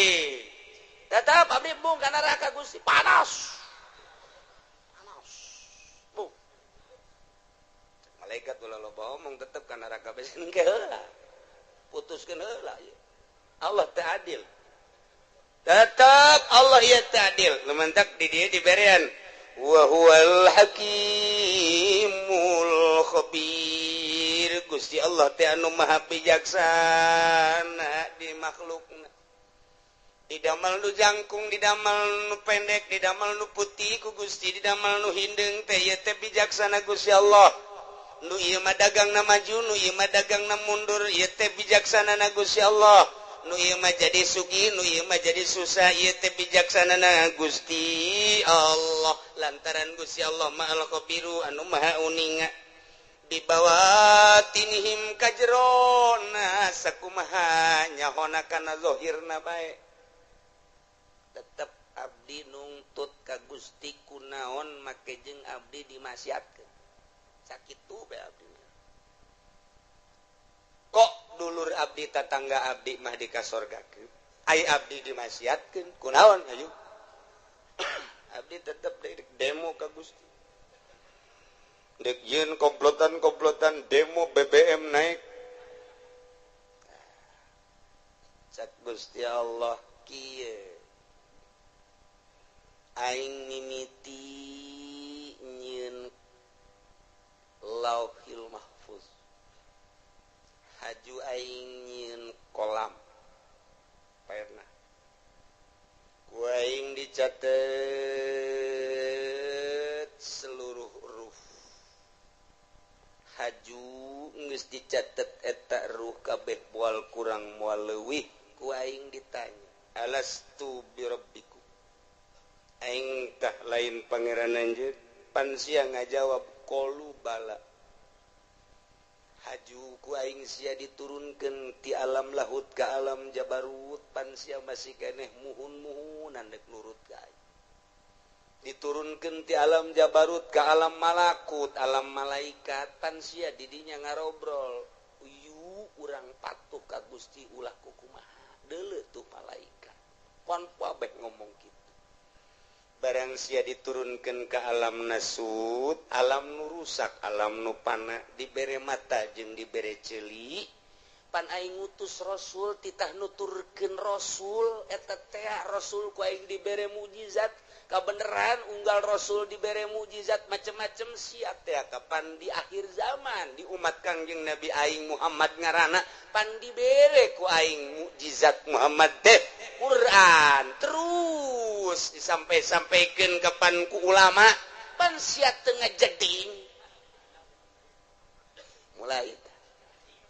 tetep abdi bung ka neraka Gusti panas bung malaikat ulah loba omong tetep ka neraka besen ke heula putuskeun heula Allah teu adil tetap Allah ya ta'dil lumantak di dia diberian wa huwal hakimul khabir Gusti Allah teh anu maha bijaksana di makhlukna didamel nu jangkung didamel nu pendek didamel nu putih ku Gusti didamel nu hindeng teh ieu teh bijaksana Gusti Allah nu ieu mah dagangna maju nu ieu mah dagangna mundur ieu teh bijaksana na Gusti Allah nu ieu mah jadi sugih nu ieu mah jadi susah ieu teh bijaksanana Gusti Allah lantaran Gusti Allah mah al-khabiru anu maha uninga di bawatinihim kajrona sakumaha nyahona kana zahirna bae tetep abdi nungtut ka Gusti kunaon make jeung abdi dimasiatkeun sakitu bae abdi kok dulur abdi tetangga abdi mah dikasorgakeun ai abdi dimasiatkeun kunaon ayu abdi tetep demo ka Gusti dek yeun komplotan demo BBM naik cak Gusti Allah kieu aing mimiti nyieun lauhil mahfuz haju aing nyieun kolam pernah dicatat seluruh ruh haju geus dicatat eta ruh kabeh moal kurang moal leuwih ku aing ditanya alastu birabbikum aing tah lain pangeran anjeun pan sia ngajawab qalu bala haju ku aing sia diturunkeun ti alam lahut ka alam jabarut pan sia masih keneh muhun-muhunan dek nurut ka aing diturunkeun ti alam jabarut ka alam malakut alam malaikat pan sia didinya ngarobrol uyu urang patuh ka Gusti ulah kumaha deuleu tuh malaikat pon babeh ngomong kitu barang sia diturunkeun ka alam nasut alam nu rusak alam nu pana dibere mata jeung dibere ceuli pan aing ngutus rasul titah nuturkeun rasul eta teh rasul ku aing dibere mukjizat kabeneran unggal rasul dibere mukjizat macem-macem sia teh kapan di akhir zaman di umat Kangjeng Nabi aing Muhammad ngaranna pan dibere ku aing mukjizat Muhammad teh Quran terus disampai-sampaikan kapan ku ulama pan sia teu ngajeding mulai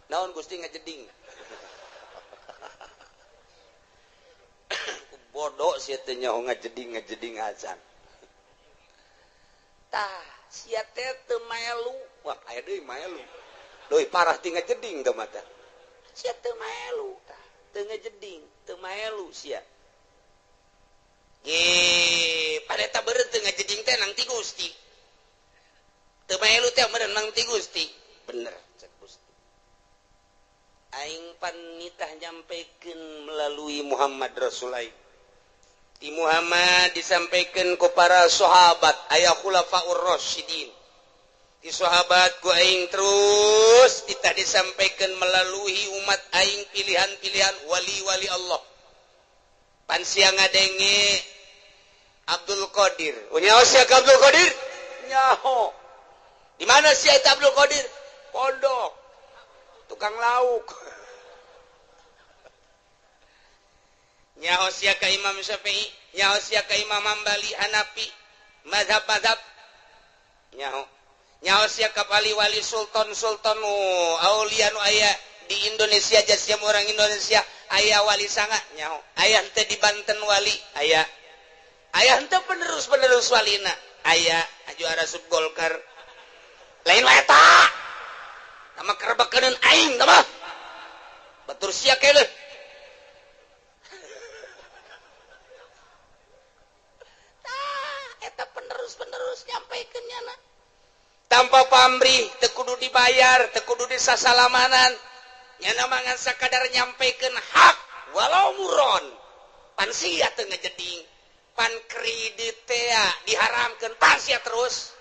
naon Gusti ngajeding bodoh sia teh nyaho ngajeding azan tah sia teh teu melu wah aya deui melu deui parah ti ngajeding teh mata sia teu melu tah teu ngajeding teu melu sia ge pareta beureut teu ngajeding teh nang ti Gusti teu melu teh meureun nang ti Gusti bener cek Gusti aing pan nitah nyampikeun melalui Muhammad Rasul aing di Muhammad disampaikan ku para sahabat aya khulafaur rasyidin di sahabat ku aing terus kita disampaikan melalui umat aing pilihan-pilihan wali-wali Allah pan sia ngadenge Abdul Qadir nyaho sia Abdul Qadir nyaho di mana sia eta Abdul Qadir pondok tukang lauk nyaho sia ka Imam Syafi'i nyaho sia ka Imam Hambali Hanafi mazhab-mazhab nyaho sia ka wali-wali sultan-sultan aulia nu aya di Indonesia jasiam orang Indonesia aya wali sanga nyaho aya henteu di Banten wali aya henteu penerus walina aya juara sub Golkar lain wae eta sama kerebekeun aing tah batur sia keuleuh eta penerus nyampaikeun nyana tanpa pamrih teu kudu dibayar teu kudu disasalamanan nyana mangan sakadar nyampaikeun hak walau muron pan sia teu ngajeding pan kredit teh diharamkeun pan sia terus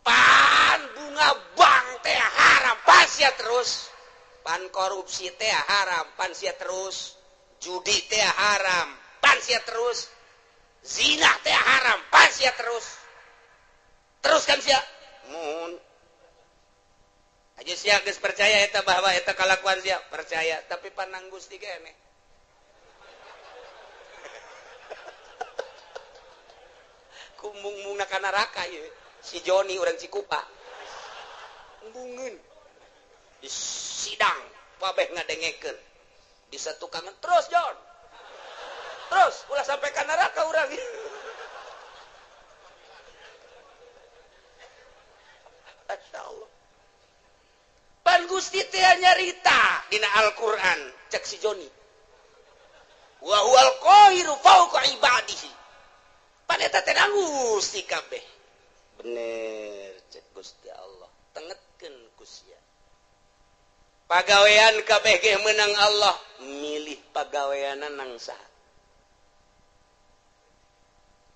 pan bunga bank teh haram pan sia terus pan korupsi teh haram pan sia terus judi teh haram pan sia terus zina teh haram pan sia terus kan sia mun aja sia geus percaya eta bahwa eta kalakuan sia percaya tapi panang Gusti keneh kumbung-mungna ka neraka ieu si Joni urang Cikupa embungeun di sidang babeh ngadengekeun di satukangan terus Jon terus ulah sampai ka neraka urang Masyaallah pan Gusti teh nyarita dina Al-Qur'an cek si Joni wa huwal qahiru fawqa ibadihi pan eta teh Gusti kabeh bener cek Gusti Allah tengetkeun ku sia pagawean kabeh ge meunang Allah milih pagaweana nang saha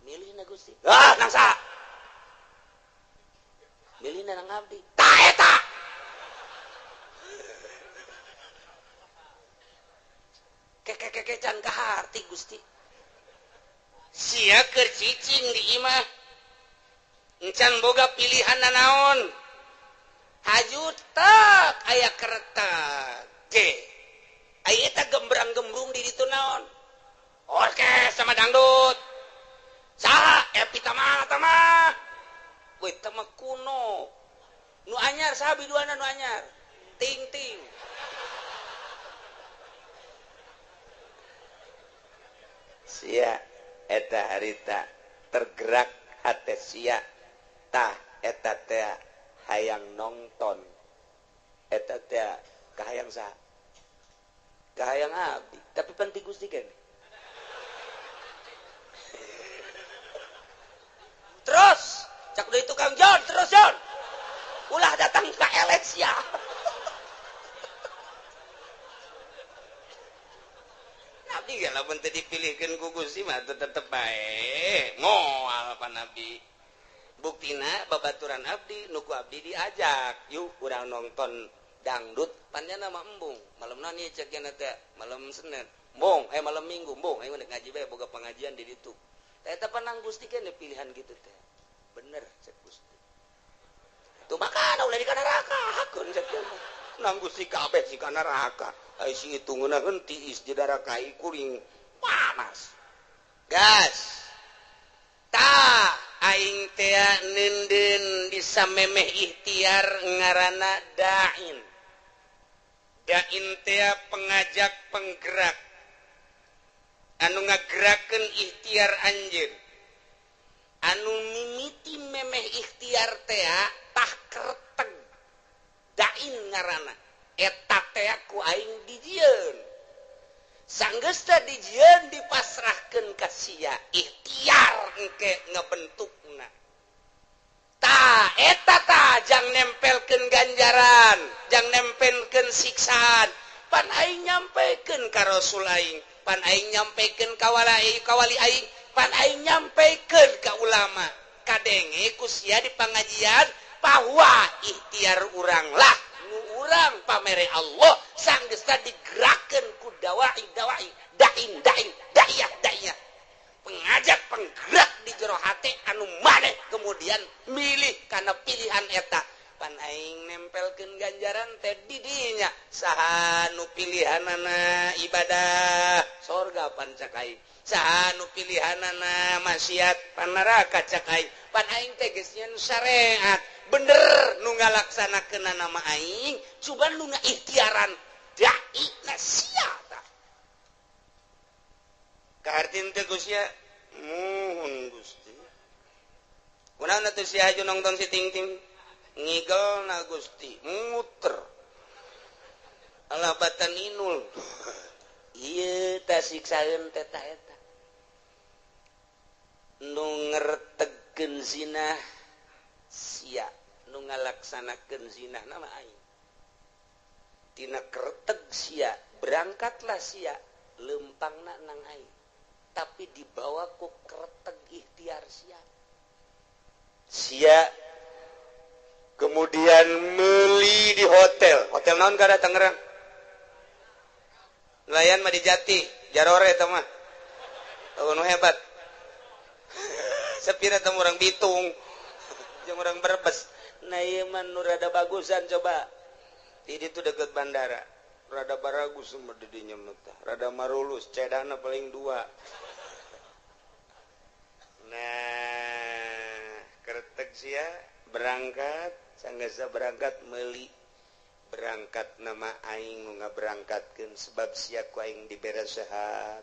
milihna Gusti nang saha milihna nang abdi tah eta keke can kaharti Gusti sia keur cicing di imah encan boga pilihan naon hajut tak aya keretak ge aya eta gembrang-gembrung di ditu naon orkes sama dangdut biduana nu anyar ting ting sia eta harita tergerak hate sia tah eta teh hayang nonton eta teh kahayang saha kahayang abdi tapi penting Gusti kan terus cak deui tukang John terus John ulah datang ke Elesia Nabi gak lamun teu dipilihkeun ku Gusti mah tetep bae moal pa Nabi buktina babaturan abdi nuku abdi diajak yuk urang nonton dangdut panjana mah embung malemna nih cek teh malam Senin embung malam Minggu embung aing ngaji bae boga pengajian di ditu eta panang Gusti keneh pilihan gitu teh bener cek Gusti tuh makana ulah di neraka hakun cek nang Gusti kabeh si kana neraka ai si hitungna henti is di neraka kuring panas gas ta aing teh nenden disamemeh ikhtiar ngaranna dain teh pengajak penggerak anu ngagerakeun ikhtiar anjeun anu mimiti memeh ikhtiar teh tah kereteg dain ngaranna eta teh ku aing dijieun sanggeus teh dijieun dipasrahkeun ka sia ikhtiar engke ngabentukna tah eta tah jang nempelkeun ganjaran jang nempelkeun siksaan pan aing nyampekeun ka Rasul aing pan aing nyampekeun ka kawali aing pan aing nyampekeun ka ulama kadenge ku sia di pangajian bahwa ikhtiar urang lah nu urang pamere Allah sanggeus digerakkeun ku dawai daiyah pengajak penggerak di jero hate anu maneh kemudian milih kana pilihan eta pan aing nempelkeun ganjaran teh di dinya saha nu pilihanana ibadah sorga pan cak aing saha nu pilihanana maksiat pan neraka cak aing pan aing teh geus nyen syariat bener nu ngalaksanakeun nama aing coba nu ngaikhtiaran dai na sia ta kahartin teh Gusti muhun Gusti kunaon atuh si Haju nongton si Ting Ting ngigelna Gusti muter alabatan inul ieu tah siksaeun teh ta eta nu ngertegkeun zinah sia nu ngalaksanakeun zinah nama aing tina kereteg sia berangkatlah sia lempangna nang aing tapi dibawa ku kereteg ikhtiar sia kemudian meuli di hotel naon kada Tangerang nelayan mah di Jati Jarore eta mah nu hebat sepira teh urang Bitung jeung urang Brebes nah ieu mah nu rada bagusan coba di ditu deket bandara rada baragus mah di dinya mah rada marulus cedana paling 2 nah kereteg sia berangkat sanggeus berangkat meuli berangkat nama aing nu ngaberangkatkeun sebab sia ku aing dibere sehat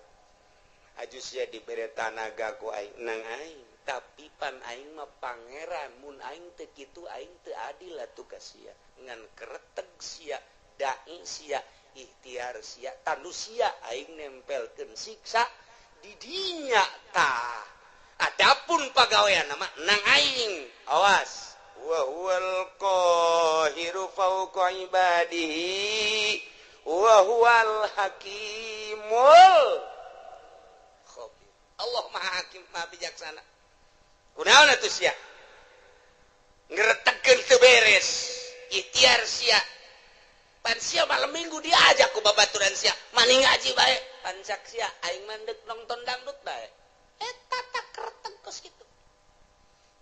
aju sia dibere tanaga ku aing nang aing tapi pan aing mah pangeran mun aing teu kitu aing teu adil atuh ka sia ngan kereteg sia dai sia ikhtiar sia tanu sia aing nempelkeun siksa di dinya tah adapun pagawean nama nang aing awas wa huwal qahiru fawqa ibadihi wa huwal hakimul khabir Allah maha hakim maha bijaksana kunaon atuh sia ngretegkeun teu beres ikhtiar sia pan sia malam Minggu diajak ku babaturan sia mani ngaji bae pan cak sia aing mandek nonton dangdut bae eta tak kereteg kos kitu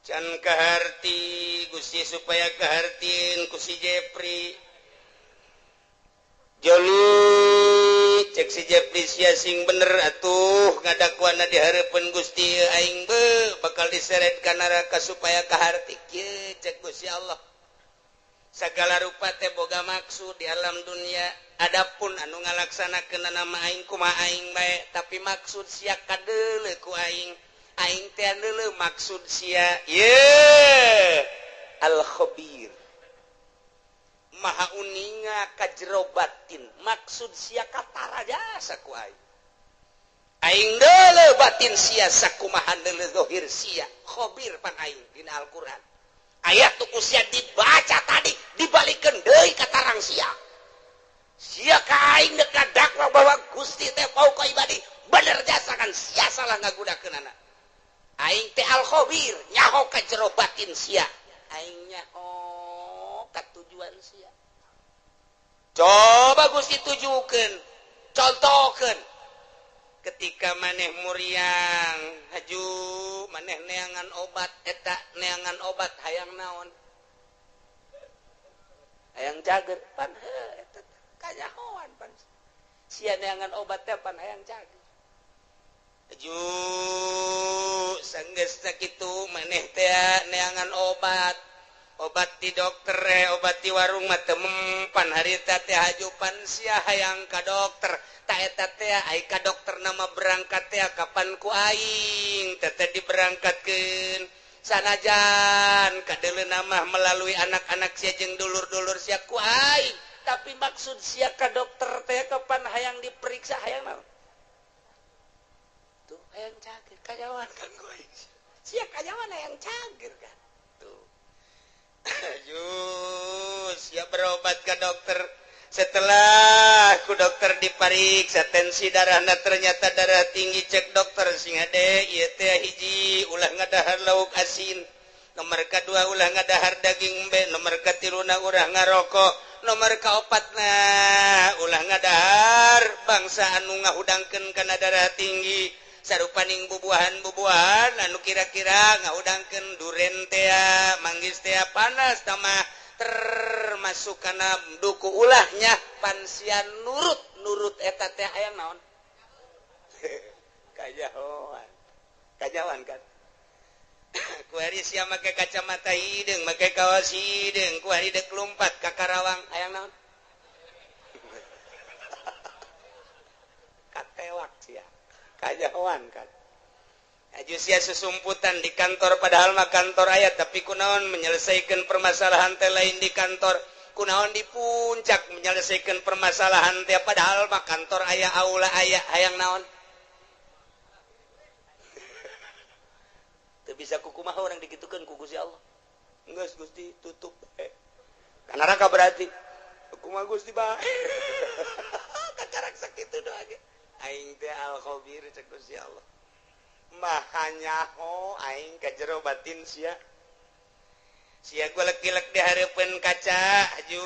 can kaharti Gusti supaya kahartin ku si Jepri Joli cek si Jepri sia sing bener atuh ngadakuanna di hareupeun Gusti aing bakal diseret ka neraka supaya kaharti kieu cek Gusti Allah segala rupa teh boga maksud di alam dunia. Adapun anu ngalaksanakeun nama aing kumaha aing bae, tapi maksud sia kadeuleu ku aing. Aing teh deuleu maksud sia. Al khabir. Maha uninga ka jero batin. Maksud sia katara jasa ku aing. Aing deuleu batin sia sakumaha deuleu zahir sia. Khabir pan aing dina Al-Qur'an. Ayat tuku sia dibaca tadi dibalikeun deui ka tarang sia. Sia ka aing deuk dakwa bahwa Gusti teh fauqa ibadi bener jasa kan sia salah ngagudakeunana. Aing teh al-khabir nyaho ka jero batin sia. Aing nyaho ka tujuan sia. Coba Gusti tujukeun, contohkeun. Ketika maneh muriang haju maneh neangan obat eta neangan obat hayang naon hayang cager pan eta kanyahoan pan sia neangan obat teh pan hayang cager haju sanggeus sakitu maneh teh neangan obat di dokter obat di warung mah teu mempan harita teh haju pan sia hayang ka dokter. Eta teh ai ka dokter nama berangkat teh kapan ku aing teh diberangkatkeun sanajan kadeuleuna mah melalui anak-anak sia jeung dulur-dulur sia ku aing tapi maksud sia ka dokter teh kapan hayang diperiksa hayang naon tuh hayang cager kajawan kan ku aing sia kajawan hayang cager kan tuh aduh sia berobat ka dokter. Setelah ku dokter dipariksa tensi darahna ternyata darah tinggi cek dokter sing ade ieu teh hiji ulah ngadahar lauk asin, nomor kadua ulah ngadahar daging embe, nomor katiluna ulah ngarokok, nomor kaopatna ulah ngadahar bangsa anu ngahudangkeun kana darah tinggi sarupaning bubuahan anu kira-kira ngahudangkeun duren teh manggis teh panas tamah termasuk kana duku ulahnya pansian nurut eta teh hayang naon kajawan kan ku hari sia make kacamata hideung make kaos hideung ku hari deuk lumpat ka Karawang hayang naon katewak sia kajawan kan aju sia susumputan di kantor padahal mah kantor aya tapi kunaon menyelesaikan permasalahan teh lain di kantor kunaon di puncak menyelesaikan permasalahan teh padahal mah kantor aya aula aya hayang naon teu bisa kukumaha urang digitukeun ku Gusti Allah geus Gusti tutup ka neraka berarti kumaha Gusti bae kacarak sakitu doa ge aing teh al khabir cek Gusti Allah mahanyaho aing ka jero batin sia gua lek-lek di hareupeun kaca aju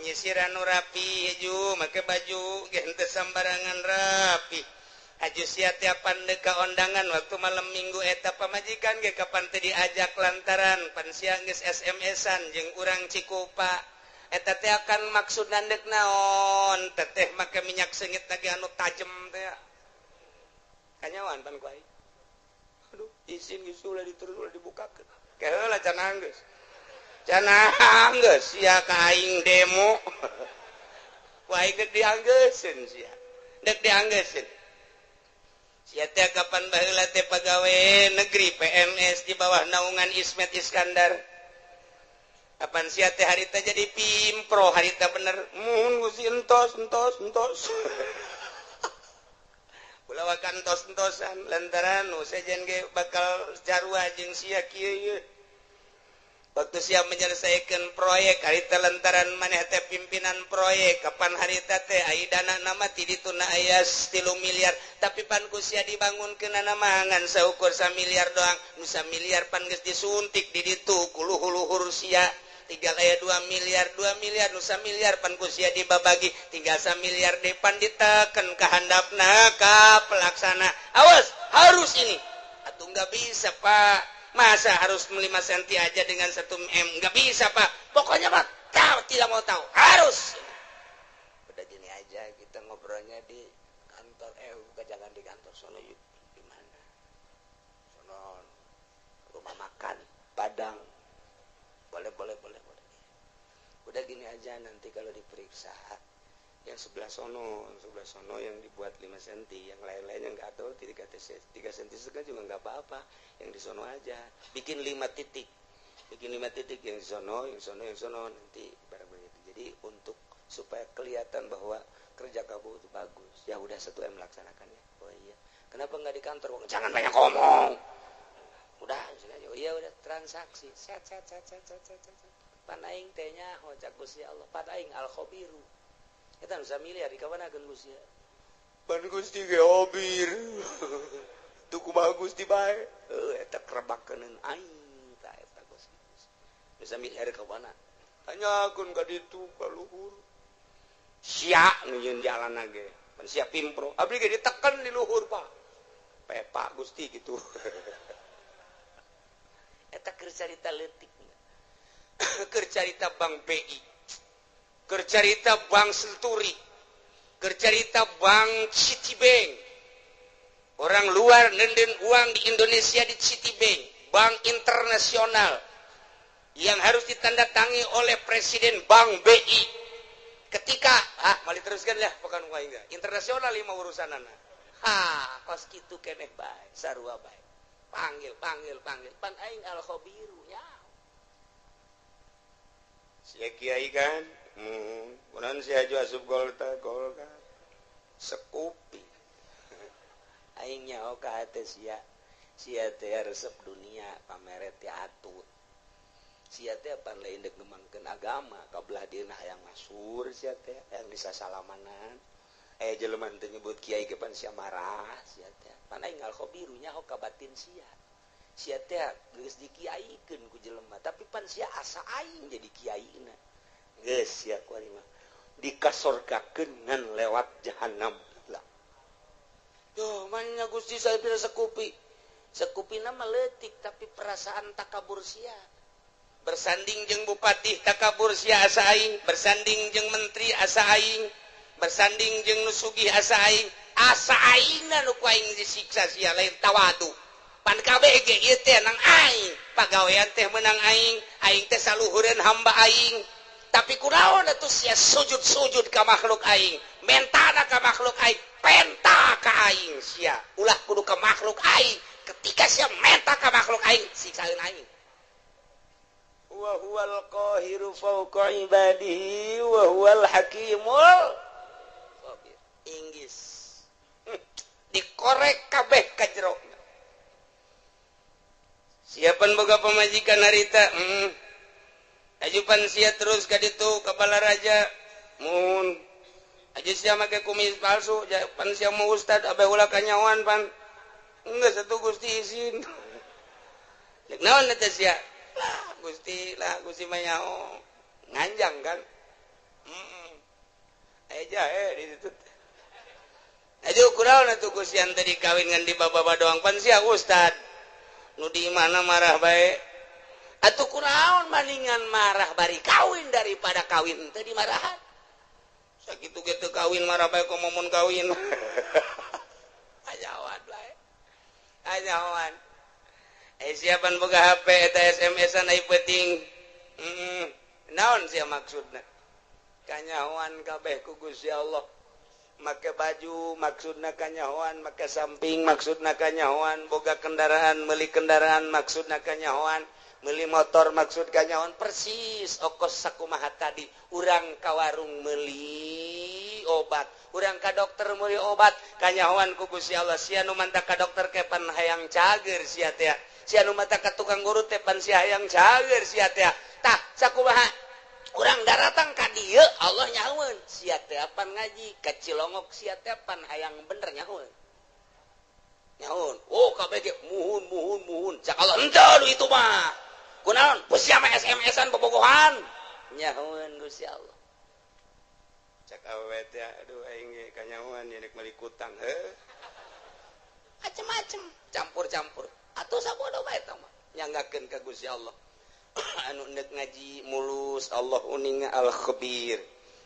nyisir anu rapi aju make baju ge henteu sambarangan rapi aju sia tiapan deuk ka ondangan waktu malam minggu eta pamajikan ge kapan teh diajak lantaran pan sia geus SMS-an jeung urang Cikupa eta teh akan maksud nandeuk naon teteh make minyak seungit lagi anu tajem teh kanyawan pan ku aing aduh izin geus ulah diterus ulah dibukakeun keheula can anggeus sia ka aing demo ku aing deuk dianggeuskeun sia deuk dianggeuskeun sia teh kapan baheula teh pagawe negeri PNS di bawah naungan Ismet Iskandar kapan sia teh harita jadi pimpro harita bener muhun Gusti entos Kulawa kantos-entosan lantaran nu sejen ge bakal jarwa jeung sia kieu waktu sia menyelesaikan proyek harita lantaran maneh teh pimpinan proyek kapan harita teh aidana nama ti dituna aya 3 miliar tapi pan ku sia dibangunkeun nama ngan saukur 1 miliar doang nu 1 miliar pan geus disuntik di ditu ku luhur-luhur sia tinggal aya 2 miliar nu 1 miliar pan ku sia dibabagi tinggal 1 miliar depan diteken ka handapna ka pelaksana awas harus ini atuh enggak bisa Pak masa harus 5 senti aja dengan 1 M enggak bisa Pak pokoknya Pak tidak mau tahu harus udah gini aja kita ngobrolnya di kantor jangan di kantor sono yuk di mana sono rumah makan Padang boleh aja nanti kalau diperiksa yang sebelah sono yang dibuat 5 cm, yang lain-lainnya nggak tahu 3 cm juga nggak apa-apa, yang di sono aja bikin 5 titik yang di sono nanti barang begitu. Jadi untuk supaya kelihatan bahwa kerja kamu itu bagus, ya udah 1M laksanakannya. Oh iya, kenapa nggak di kantor? Jangan banyak ngomong, udah aja. Oh iya udah transaksi set panaing tehnya hojak Gusti Allah panaing al-khabiru kita bisa miliar di kamanakeun Gusti pan Gusti ge khabir tuku bagus di bae eta krebakeun aing ta eta Gusti bisa miliar ka mana tanyakeun ka ditu ka luhur sia nu yeun jalanna ge pan sia pimpro abdi ge diteken di luhur Pak pepa Gusti gitu eta keur carita leutik kercarita Bank BI, kercarita Bank Senturi, kercarita Bank Citibank. Orang luar nenden uang di Indonesia di Citibank, bank internasional yang harus ditandatangi oleh Presiden Bank BI. Ketika mali teruskan lah pekan enggak internasional 5 urusanana. Kos kitu keneh bae, sarua bae. Panggil pan aing al-khabiru ya. Sia kiai kan kunaon sia aju asup golka sekupi aing nyaho ka hate sia teh resep dunia pamere teh atut sia teh pan lain dek ngembangkeun agama kabelah dieuna hayang masur sia teh hayang disasalamanan jelema teh nyebut kiai ge pan sia marah sia teh pan aing al-khabiru nyaho ka batin sia teh geus dikiaikeun ku jelema tapi pan sia asa aing jadi kiaina geus sia kuari mah dikasorgakeun ngan lewat jahanam lah yo manya Gusti saya tidak sekupina mah leutik tapi perasaan takabur sia bersanding jeung bupati takabur sia asa aing bersanding jeung menteri asa aing bersanding jeung nu sugih asa aingna nu ku aing disiksa sia lain tawadu pan kabeh ge ieu teh nang aing pagawean teh menang aing teh saluhureun hamba aing tapi kunaon atuh sia sujud ka makhluk aing mentana ka makhluk aing penta ka aing sia ulah kudu ka makhluk aing ketika sia menta ka makhluk aing siksaeun aing wa huwal qahiru fawqa ibadihi wa huwal hakimul khabir inggis dikorek kabeh ka jero siapan boga pamajikan harita ajupan sia terus ka ditu ka balaraja mun aja sia make kumis palsu pan sia mau ustad abe ulah kanyawan pan geus satu Gusti izin lek naon eta sia Gusti mah nyaho nganjang kan aja di situ aja kunaon atuh Gusti ante dikawin ngan di baba doang pan sia ustad nu di mana marah bae atuh kunaon maningan marah bari kawin daripada kawin teu dimarahan sakitu ge teu kawin marah bae ku momun kawin ajawan bae ajawan siapan boga HP eta SMS-an ai penting naon sia maksudna kanyahoan kabeh ku Gusti Allah make baju maksudna kanyahoan make samping maksudna kanyahoan boga kendaraan meuli kendaraan maksudna kanyahoan meuli motor maksud kanyahoan persis okos sakumaha tadi urang ka warung meuli obat urang ka dokter meuli obat kanyahoan ku Gusti Allah sia nu manta ka dokter ke pan hayang cager sia teh sia nu manta ka tukang guru teh pan sia hayang cager sia teh tah sakumaha urang daratang ka dieu Allah nyahoeun sia teh pan ngaji ka Cilongok sia teh pan hayang bener nyahoeun kabeh ge muhun cak Allah henteu itu mah kunaon sia mah SMS-an bobogohan nyahoeun Gusti Allah cak awewe teh aduh aing ge kanyahoan yeuk meuli kutang macem-macem campur-campur atuh sabodo bae tah mah nyanggakeun ka Gusti Allah anu nek ngaji mulus Allah uning al-khabir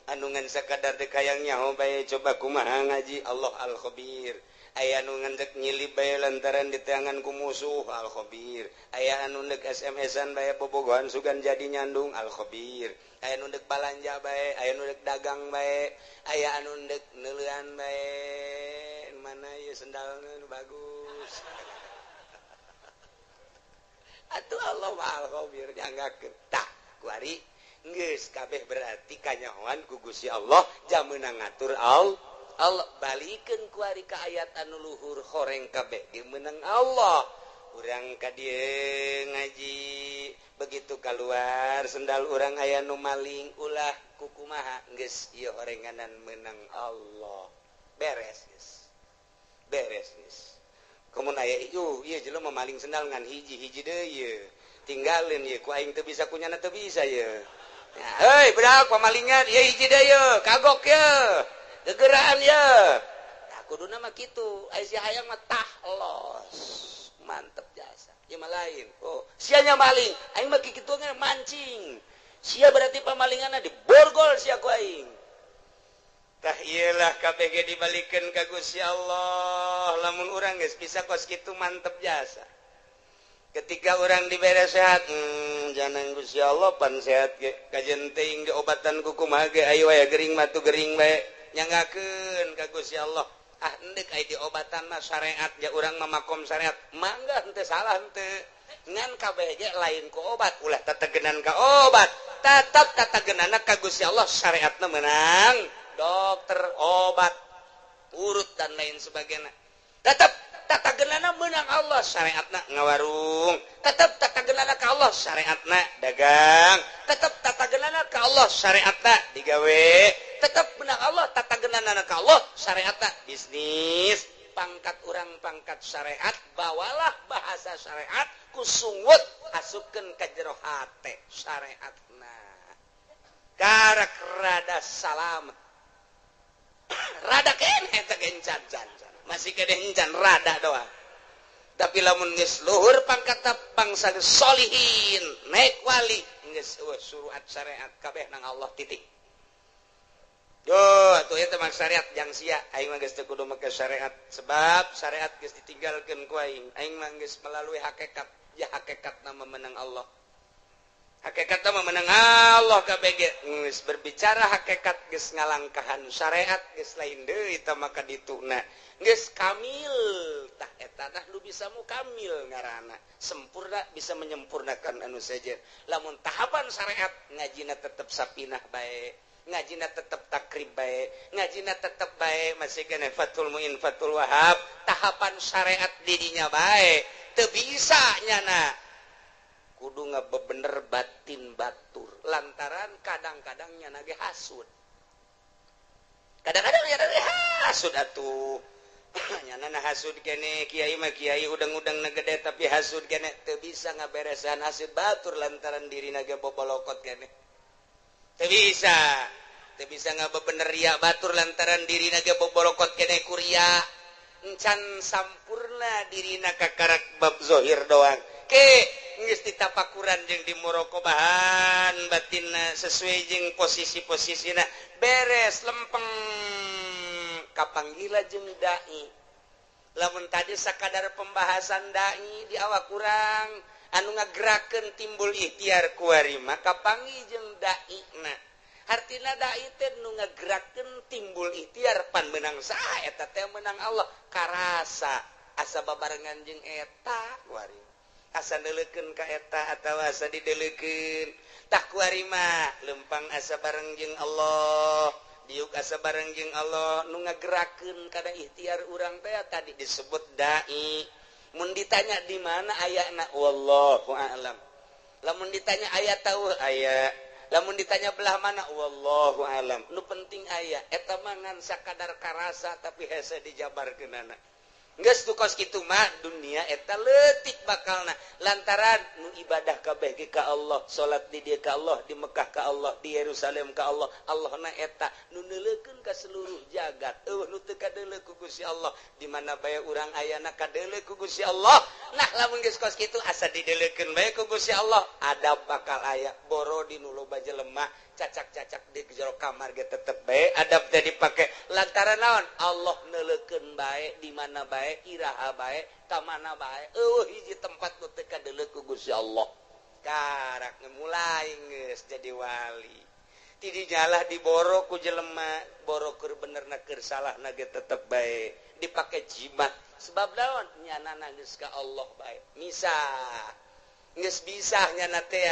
anu ngan sakadar dek hayang nyaho bae coba kumaha ngaji Allah al-khabir aya anu ngendek nyilip bae lantaran diteangan ku musuh al-khabir aya anu ndek SMS-an bae bobogohan sugan jadi nyandung al-khabir aya anu ndek balanja bae aya anu ndek dagang bae aya anu ndek neuleuan bae mana ieu sendalna nu bagus atuh Allah al-khabir janggakeun tah kuari geus kabeh berarti kanyahoan ku Gusti Allah jameuna ngatur Allah balikeun kuari ka ayat anu luhur horeng kabeh ge meunang Allah urang ka dieu ngaji begitu keluar sendal urang aya nu maling ulah kukumaha geus ieu horenganan meunang Allah beres geus komun aya ieu jelema maling sendal ngan hiji-hiji deui ieu tinggalin ieu ku aing teu bisa kunyana teu bisa ieu hei budak pamalingan ieu hiji deui ieu kagok ieu gegeraan ya nah kuduna mah kitu aya hayang mah tah los mantep jasa ieu mah lain oh sianya maling aing mah kitu ge mancing sia berarti pamalinganna diborgol sia ku aing tah ieulah kabeh ge dibalikeun ka Gusti Allah lamun urang geus bisa kos kitu mantep jasa ketika orang dibere sehat jangan Gusti Allah pan sehat ge kajen teuing ge obatan ku kumaha ge aya wae gering mah tu gering bae nyanggakeun ka Gusti Allah ah endek aya di obatan mah syariat ja urang mah makom syariat mangga henteu salah henteu ngan kabeh ge lain ku obat ulah tategenan ka obat tetep tategenana ka Gusti Allah syariatna meunang dokter obat urut dan lain sebagainya tetep tatagenana meunang Allah syariatna ngawarung tetep tatagenana ka Allah syariatna dagang tetep tatagenana ka Allah syariatna digawe tetep meunang Allah tatagenana ka Allah syariatna bisnis pangkat urang pangkat syariat bawalah bahasa syariat ku sungut asupkeun ka jero hate syariatna karak rada salamet rada keneh teh gencan masih kede encan rada doang tapi lamun geus luhur pangkat bangsa solihin naik wali geus suruhat syariat kabeh nang Allah titik yo atuh eta mah syariat jang sia aing mah geus teu kudu make syariat sebab syariat geus ditinggalkeun ku aing mah geus melalui hakikat ya hakikatna memenang Allah hakikatna memenang Allah kabeh ge geus berbicara hakikat geus ngalangkahan syariat geus lain deui tah maka dituna geus kamil tah eta tah nu bisa mukamil ngaranna sempurna bisa menyempurnakan anu saja lamun tahapan syariat ngajina tetep sapinah bae ngajina tetep takrib bae ngajina tetep bae masih kena fatul muin fatul wahab tahapan syariat didinya bae teu bisa nyana kudu ngabebener batin batur lantaran kadang-kadang nyana ge hasud kadang-kadang nyana ge hasud atuh nyana hasud kene kiai mah kiai udang-udang na gede tapi hasud kene teu bisa ngaberesan hasud batur lantaran dirina ge bobolokot kene teu bisa ngabebener ria batur lantaran dirina ge bobolokot kene kuria encan sampurna dirina kakarak bab zahir doang ke geus ditapakuran jeung dimuraqabahan batinna sesuai jeung posisi-posisina beres lempeng kapanggila jeung dai lamun tadi sakadar pembahasan dai di awak kurang anu ngagerakeun timbul ikhtiar kuari maka panggih jeung dai na artina dai teh nu ngagerakeun timbul ikhtiar pan meunang saha eta teh meunang Allah karasa asa babarengan jeung eta kuari asa neuleukeun ka eta atawa asa dideuleukeun tah kuari mah lempang asa bareng jeung Allah diuk asa bareng jeung Allah nu ngagerakeun kada ikhtiar urang teh tadi disebut dai mun ditanya di mana ayana wallahu a'lam lamun ditanya aya tahu aya lamun ditanya belah mana wallahu a'lam nu penting aya eta mah ngan sakadar karasa tapi hese dijabarkeunana geus tu kos kitu mah dunia eta leutik bakalna lantaran nu ibadah kabeh ge ka Allah, salat di dieu ka Allah, di Mekah ka Allah, di Yerusalem ka Allah. Allahna eta nu neuleukeun ka seluruh jagat. Nu teu kadeuleu ku Gusti Allah, di mana bae urang ayana kadeuleu ku Gusti Allah. Nah lamun geus kos kitu asa dideuleukeun bae ku Gusti Allah, adab bakal aya. Boro di nu loba jelema cacak-cacak di jero kamar ge tetep bae, adab teh dipake lantaran naon? Allah neuleukeun bae di mana bae, iraha bae, ka mana bae. Hiji tempat nu teu kadeuleu ku Gusti Allah. Karak mulai geus jadi wali. Ti dijalah diboro ku jelema, boro keur benerna keur salahna ge tetep bae. Dipake jimat sebab naon? Nyanana geus ka Allah bae. Misah. Geus bisa nyana teh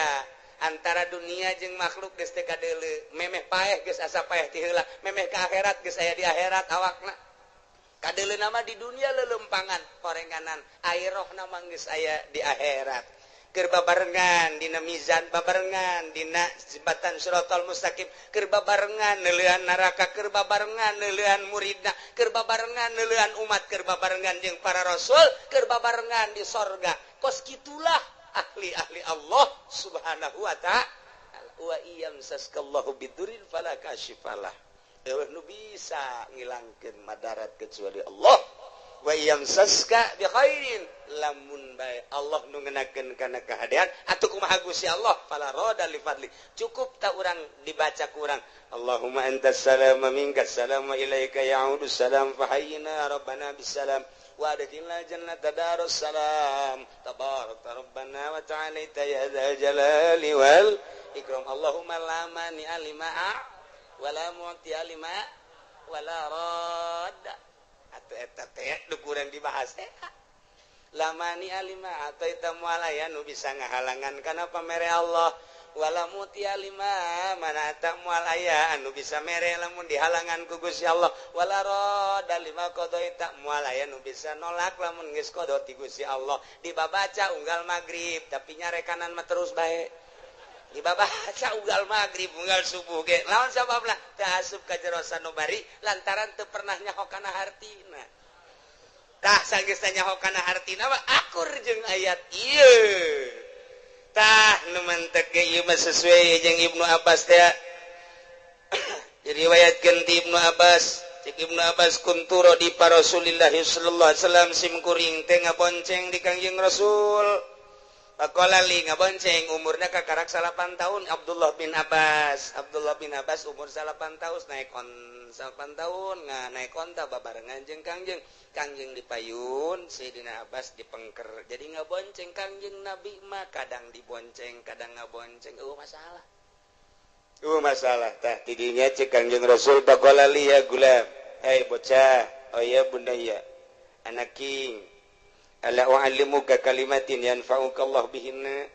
antara dunia jeung makhluk geus teu kadeuleu. Memeh paeh geus asa paeh ti heula, memeh ka akhirat geus aya di akhirat awakna. Kadeuleu mah di dunia leuleumpangan, horenganan, airohna mah geus aya di akhirat. Keur babarengan dina mizan, babarengan dina jembatan Shiratal Mustaqim, keur babarengan neuleuan neraka, keur babarengan neuleuan muridna, keur babarengan neuleuan umat, keur babarengan jeung para rasul, keur babarengan di sorga. Kos kitulah ahli-ahli Allah subhanahu wa ta'ala. Wa iyamsaskallahu bidurin fala kashifalah. Nu bisa ngilangkeun madarat kecuali Allah. Wa iyamsaska bi khairin, lamun bae Allah nu ngeunakeun kana kahadean atuh kumaha Gusti Allah, fala rada li fadli. Cukup ta urang dibaca ku urang, Allahumma antas salam wa minkas salam wa ilaika ya'udus salam fa hayyina rabbana bis salam wa adkhilna jannata darus salam tabarakta rabbana wa ta'alaita ya dzal jalali wal ikram. Allahumma la mani alima wa la mu'ti alima wa la radda. Atuh eta teh nu kurang dibahas teh. La mani alima ataita mualaya nu bisa ngahalangan kana pamere Allah. Wala muti alima mana tak mual aya anu bisa mere lamun dihalangan ku Gusti Allah. Wala rada lima qadai tak mual aya anu bisa nolak lamun geus qada ti Gusti Allah. Dibabaca unggal magrib tapi nyarekanan mah terus bae. Dibabaca unggal magrib unggal subuh ge. Lawan sababna teu asup ka jero sanubari lantaran teu pernah nyaho kana hartina. Tah sageus nyaho kana hartina mah akur jeung ayat ieu. Tah nu mantek ge ieu mah sesuai jeung Ibnu Abbas teh. Diriwayatkeun ti Ibnu Abbas, cek Ibnu Abbas kuntu radifa Rasulillah sallallahu alaihi wasallam simkuring teh ngabonceng di Kangjeng Rasul. Pakola li ngabonceng umurna kakarak 8 tahun Abdullah bin Abbas. Abdullah bin Abbas umur 8 tahun naik on 8 tahun naik onta babarengan jeung Kangjeng. Kangjeng dipayun, Sayyidina Abbas dipengker. Jadi ngabonceng Kangjeng Nabi mah kadang dibonceng, kadang ngabonceng. Masalah. Masalah tah tidinya cek Kangjeng Rasul pakola li ya gulam. Hai bocah, oh ya bundaya. Anak king. Ala u'allimuka kalimatin yanfa'uka Allah bihinna.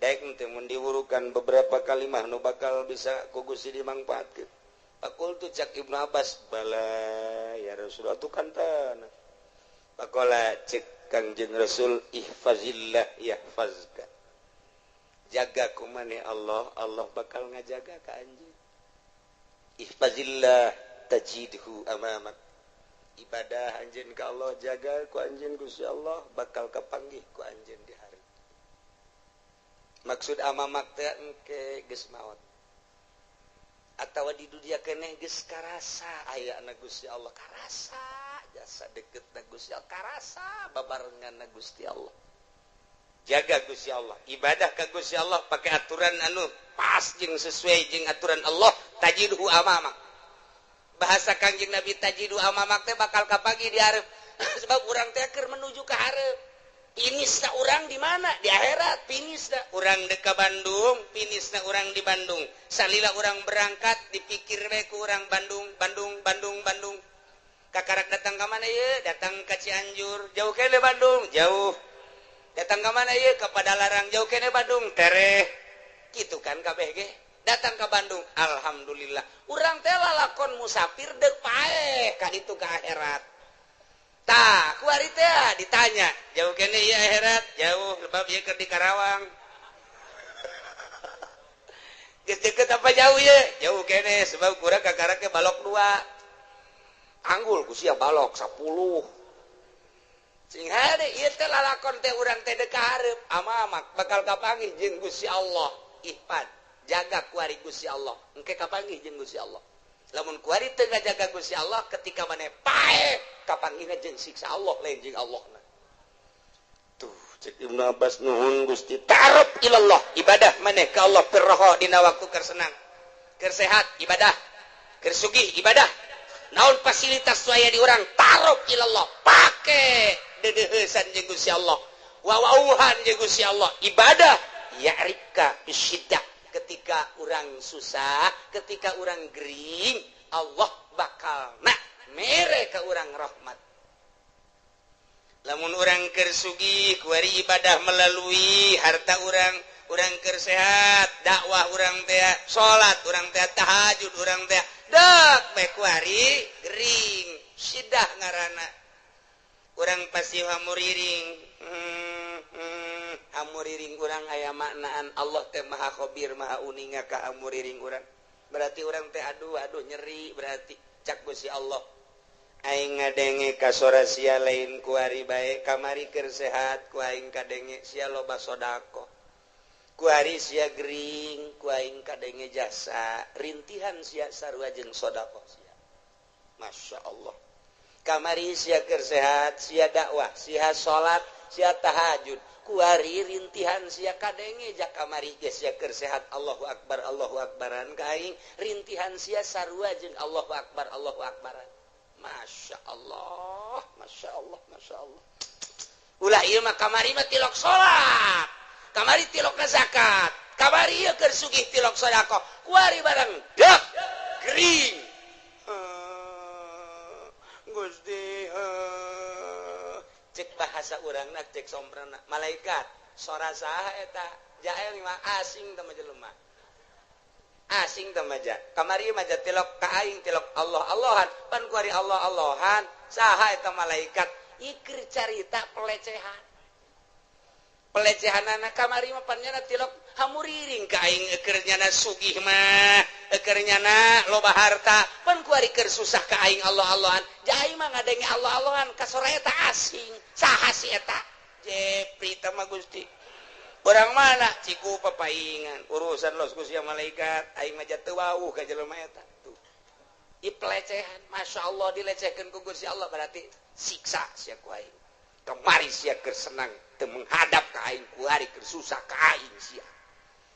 Daek teh mun diwurukan beberapa kalimat nu bakal bisa ku Gusti dimangpaatkeun. Pakul tu cak Ibnu Abbas bala ya Rasul atuh kantana. Pakola cek Kangjeng Rasul ihfazillah yahfazka. Jaga ku maneh Allah, Allah bakal ngajaga ka anjeun. Ihfazillah tajidhu amamak. Ibadah anjeun ka Allah, jaga ku anjeun Gusti Allah bakal kapanggih ku anjeun di hari. Maksud amamak teh engke geus maot. Atawa di dunia keneh geus karasa ayana Gusti Allah, karasa jasa deketna Gusti Allah, karasa babarenganna Gusti Allah. Jaga Gusti Allah, ibadah ka Gusti Allah pakai aturan anu pas jeung sesuai jeung aturan Allah, tajidhu amamak. Bahasa Kangjeng Nabi tajidu amamak teh bakal kapagi di hareup. Sebab urang teh keur menuju ka hareup. Finisna urang di mana? Di akhirat. Finisna urang dek ka Bandung, finisna urang di Bandung. Salila urang berangkat dipikir we ku urang Bandung. Kakarak datang ka mana ieu? Datang ka Cianjur. Jauh kene Bandung, jauh. Datang ka mana ieu? Ka Padalarang, jauh kene Bandung, tereh. Kitu kan kabeh ge. Datang ke Bandung, alhamdulillah. Urang teh lalakon musafir deuk paeh ka ditu ka akhirat. Tah, ku ari teh ditanya, jauh kene ieu akhirat, jauh lebab ieu keur di Karawang. Geus deukeut apa jauh ieu? Jauh kene sebab kurang kakarak ke balok 2. Anggul ku sia balok 10. teh lalakon teh urang teh dek hareup amamak bakal kapanggih jeung Gusti Allah ihpan jaga kuari Gusti Allah engke kapanggih jeung Gusti Allah lamun kuari teu ngajaga Gusti Allah ketika maneh pae kapanggihna jeung siksa Allah lain jeung Allahna tuh cek Ibnu Abbas nuhun Gusti ta'aruf ilallah ibadah maneh ka Allah pirraha dina waktu keur senang keur sehat ibadah keur sugih ibadah naon fasilitas waya di urang ta'aruf ilallah pake dedeuheusan jeung Gusti Allah wawauhan jeung Gusti Allah ibadah ya'rika bisyiddah ketika urang susah ketika urang gering Allah bakal mere ka urang rahmat lamun urang keur sugih kuari ibadah melalui harta urang keur sehat dakwah urang teh salat urang teh tahajud urang teh dak bae kuari gering sidah ngaranna urang pasti hamuriring hamuriring urang aya maknaan Allah teh maha khabir maha uninga ka hamuriring urang berarti urang teh aduh nyeri berarti cak Gusti Allah aing ngadenge ka sora sia lain kuari bae kamari keur sehat ku aing kadenge sia loba sedekah kuari sia gering ku aing kadenge jasa rintihan sia sarua jeung sedekah sia Masya Allah kamari sia keur sehat sia dakwah sia salat sia tahajud kuari rintihan sia kadenge jak kamari geus sia keur sehat Allahu akbaran ka aing rintihan sia sarua jeung Allahu akbaran Masya Allah ulah ieu mah kamari mah tilok salat kamari tilok zakat kamari ieu keur sugih tilok sedekah kuari barang dak gering Gusti cek bahasa urangna cek somprana malaikat sora saha eta jael mah asing teh jelema asing teh maja kamari maja tilok ka aing tilok Allahan pan kuari Allahan saha eta malaikat ikir carita pelecehanana kamari mah pan nyana tilok hamuriring ka aing keur nyana sugih mah keur nyana loba harta pan kuari keur susah ka aing Allahan jai mah ngadenge Allahan ka sora eta asing saha si eta jepri teh mah Gusti urang mana ciku papaingan urusan los ku sia malaikat aing mah teu wauh ka jelema eta tuh pelecehan Masya Allah dilecehkeun ku Gusti Allah berarti siksa sia ku aing kamari sia keur senang teu menghadap ka aing kuari keur susah ka aing sia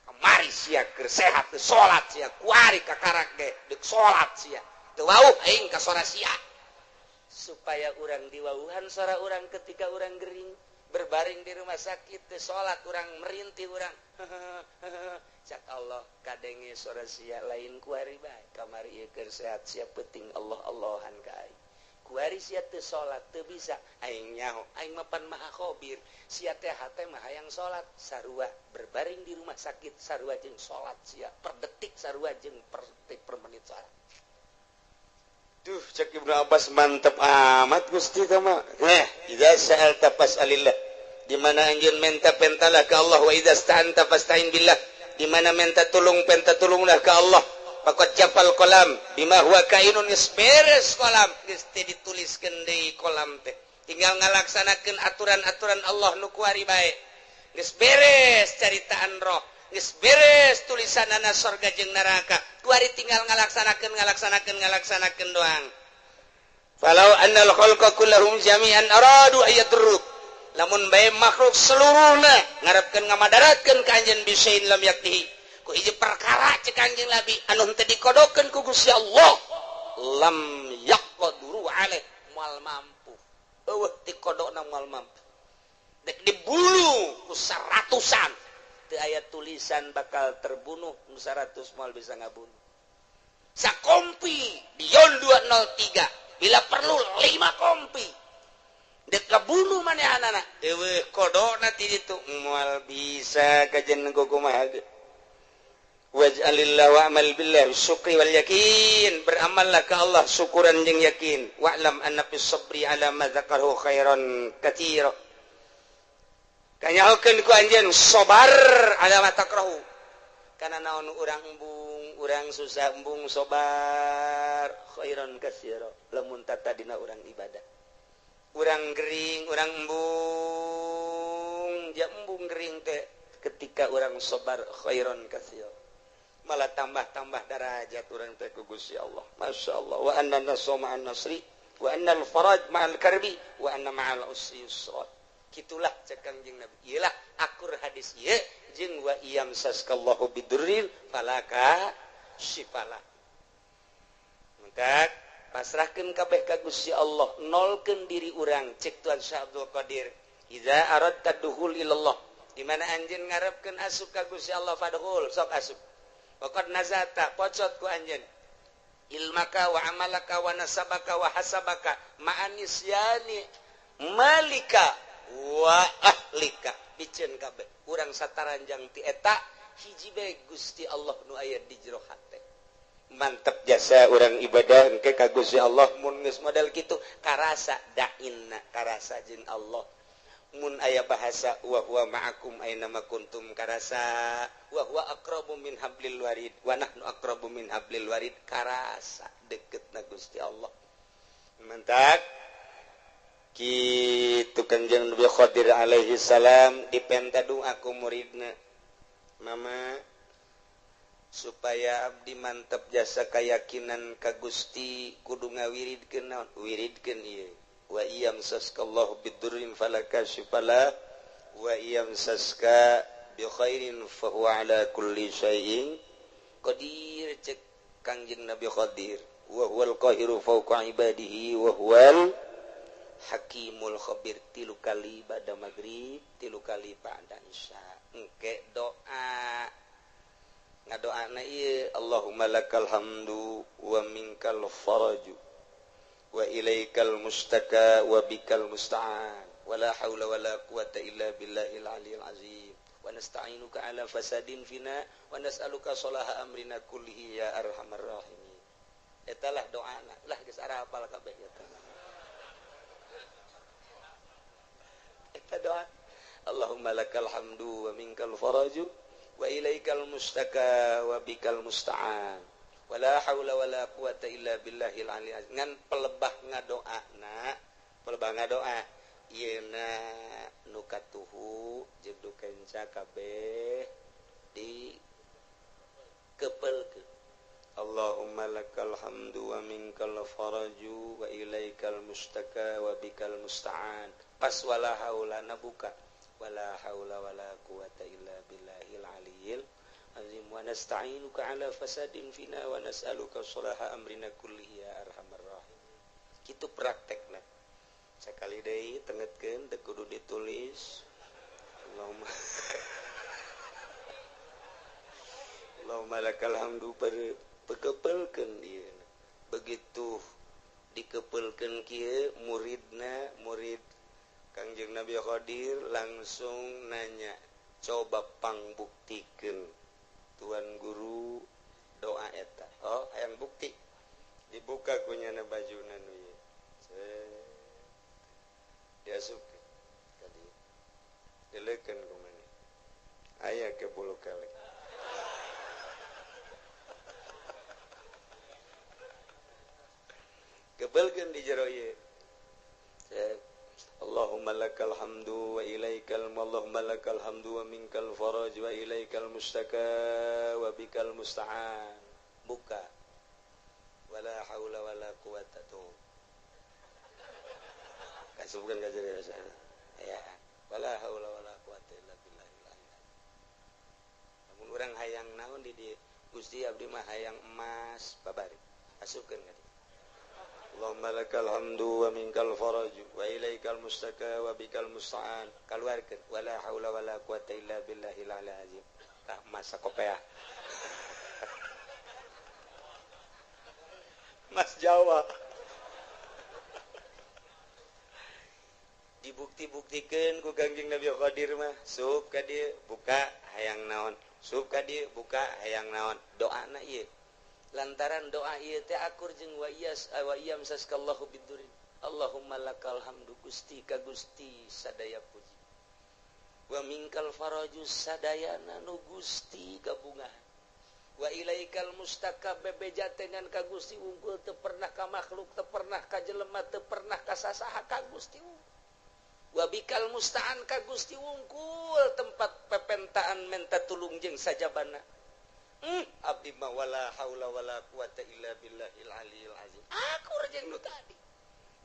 kamari sia keur sehat teu salat sia kuari ka karak ge deuk salat sia teu wauh aing ka sora sia supaya urang diwauhan sora urang ketika urang gering berbaring di rumah sakit teu salat urang merintih urang cak Allah kadenge sora sia lain kuari bae kamari ieu keur sehat sia penting Allahan ka aing kuari sia teu salat teu bisa aing nyaho aing mah pan maha khabir sia teh hate mah hayang salat sarua berbaring di rumah sakit sarua jeung salat sia per detik sarua jeung per detik per menit salat duh cek Ibnu Abbas mantep amat Gusti teh mah idza sa'alta fas'alillah di mana anjeun minta pentalah ka Allah wa idza sta'anta fasta'in billah di mana minta tulung penta tulunglah ka Allah faqad jafal qalam bima huwa kainun isberes qalam geus teh dituliskeun deui qalam teh tinggal ngalaksanakeun aturan-aturan Allah nu kuari bae geus beres caritaan roh geus beres tulisanana surga jeung neraka kuari tinggal ngalaksanakeun doang falau annal khalqa kullahum jami'an aradu ayadruk lamun bae makhluk seluruhna ngarepkeun ngamadaratkeun ka anjeun bisain lam yaktihi ku hiji perkara cek anjeun labi anu teu dikodokeun ku Gusti Allah lam yaqduru alaih moal mampu eueuh dikodokna moal mampu dek dibunuh ku saratusan teu aya tulisan bakal terbunuh nu 100 moal bisa ngabunuh sakompi bion 203 bila perlu 5 kompi dek kabunuh manehanana eueuh kodona ti ditu moal bisa kajen ku kumaha waj'alillahu wa'mal billah syukri wal yakin beramallah ka Allah syukuran jeung yakin wa'lam anna fis sabri ala ma dzakarahu khairan katsira kanyahokeun ku anjeun sabar ala ma takrahu kana naon urang embung urang susah embung sabar khairan katsira lamun tata dina urang ibadah urang gering urang embung embung kering teh ketika orang sabar khairon katsir malah tambah-tambah derajat urang teh ku Gusti Allah masyaallah wa anna nasra ma'an nasri wa annal faraj ma'al karbi wa anna ma'al usri yusra kitulah cek Kangjeng Nabi iyalah akur hadis ieu jeung wa iyam saskallahu bidurril falaka syifala mentak pasrahkeun kabeh ka Gusti Allah nolkeun diri urang cek Tuan Syekh Abdul Qadir iza aradta dukhul ilallah di mana anjeun ngarepkeun asup ka Gusti Allah fadkhul sok asup waqad nazata pocot ku anjeun ilmaka wa amalaka wa nasabaka wa hasabaka ma'anisyani malika wa ahlika biceun kabeh urang sataranjang ti eta hiji bae Gusti Allah nu aya di jero hate mantep jasa urang ibadah engke ka Gusti Allah mun geus model kitu karasa dainna karasa jeung Allah mun aya bahasa wa huwa ma'akum aina ma kuntum karasa wa huwa aqrabu min hablil warid wa nahnu aqrabu min hablil warid karasa deketna Gusti Allah mantap kitu Kanjeng Nabi Khadir alaihi salam dipenta doa ku muridna mama supaya abdi mantep jasa keyakinan ka Gusti kudu ngawiridkeun naon wiridkeun ieu wa iyam saskallahu bidurrin falaka syifala wa iyam saska bi khairin fa huwa ala kulli syai'in qadir cek Kangjeng Nabi Khadir wa huwal qahiru fawqa ibadihi wa huwal hakimul khabir tilu kali ba'da maghrib tilu kali ba'da isya engke doa ngadoana ieu Allahumma lakal hamdu wa minkal faraju wa ilaikal mustaka wa bikal musta'an wa la haula wa la quwata illa billahil aliyil azim wa nasta'inuka ala fasadin fina wa nas'aluka salaha amrina kullihi ya arhamar rahimin etalah doana lah geus ara hafal kabeh eta eta doa Allahumma lakal hamdu wa minkal faraju wa ilaikal mustaka wa bikal musta'an wala haula wala quwata illa billahil aliyil azim ngan pelebah ngadoa yeuna nu katuhu jeung kenca kabeh di kepelkeun Allahumma lakal hamdu wa minkal faraju wa ilaikal mustaka wa bikal musta'an pas wala haula nabuka wala haula wala quwata illa billahil aliyil azim wa nasta'inuka ala fasadin fina wa nas'aluka salaha amrina kullihi ya arhamar rahim kitu praktekna sakali deui tengetkeun teu kudu ditulis Allahumma lakal hamdu pekepelkeun ieu begitu dikepelkeun kieu murid Kangjeng Nabi Khadir langsung nanya coba pangbuktikeun Tuan Guru doa eta oh hayang bukti dibuka kunyana bajuna nu ieu diasupkeun ka dieu dileukeun ku maneh aya ke 10 kali kebelkeun di jero ieu Allahumma lakal hamdu wa ilaikal Allahumma lakal hamdu wa minkal faraj wa ilaikal mustaka wa bikal musta'an buka wala haula wala quwata tu kasubkeun ka jero ya wala haula wala quwata illa billahil aliyil lamun urang hayang naon di dieu Gusti abdi mah hayang emas babari asupkeun ka dieu Allahumma lakal hamdu wa minkal faraju wa ilaikal mustaka wa bikal musta'an kaluarkeun wala haula wala quwata illa billahil aliyil azim tah masa kopeah Mas Jawa dibukti-buktikeun ku Kangjeng Nabi Khadir mah sup ka dieu buka hayang naon sup ka dieu buka hayang naon doana ieu lantaran doa ieu teh akur jeung wa iyam saskallahu bidurin Allahumma lakal hamdu Gusti ka Gusti sadaya puji wa minkal faraju sadayana nu Gusti kabungahan wa ilaikal mustaka bebejatengan ka Gusti unggul teu pernah ka makhluk teu pernah ka jelema teu pernah ka sasaha ka Gusti wa bikal musta'an ka Gusti wungkul tempat pepentaan menta tulung jeung sajabana. Abdi mah wala haula wala quwata illa billahil aliyil azim. Aku jeung nu tadi.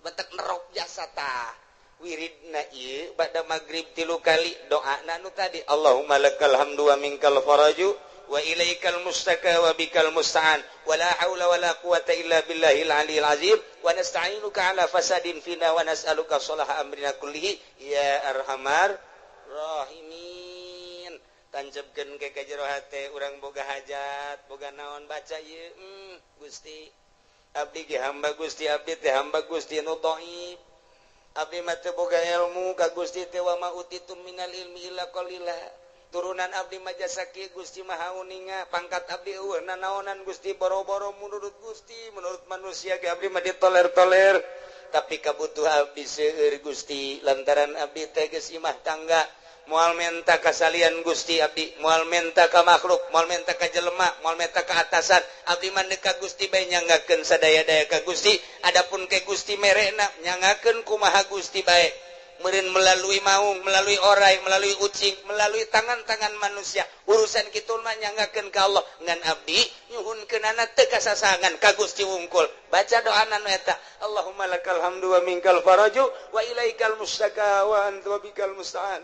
Batak nerok jasa tah. Wiridna ieu bada magrib 3 kali doana nu tadi. Allahumma lakal hamdu wa minkal faraju wa ilaikal mustaka wa bikal musta'an wala haula wala quwata illa billahil aliyil azim wa nasta'inuka ala fasadin fina wa nas'aluka salaha amrina kullihi ya arhamar rahimin. Tancepkeun ke ka jero hate urang boga hajat boga naon baca ieu Gusti abdi ge hamba Gusti abdi teh hamba Gusti nu dhaif abdi mah teu boga ilmu ka Gusti teh wa ma utitum minal ilmi illa qalila. Turunan abdi mah jasa kieu Gusti maha uninga pangkat abdi eueuh nanaonan Gusti boro-boro menurut Gusti menurut manusia ge abdi mah ditoler-toler tapi kabutuhan abdi seueur Gusti lantaran abdi teh geus imah tangga moal menta kasalian Gusti abdi moal menta ka makhluk moal menta ka jelema moal menta ka atasan abdi mah ka Gusti bae nyangakeun sadaya-daya ka Gusti adapun ke Gusti merena nyangakeun kumaha Gusti bae meureun melalui maung melalui orai melalui ucing melalui tangan-tangan manusia urusan kitu mah nyangakeun ka Allah ngan abdi nyuhunkeunana teu kasasangan ka Gusti wungkul baca doana nu eta Allahumma lakal hamdu wa minkal faraju wa ilaikal mustaka wa anta bikal musta'an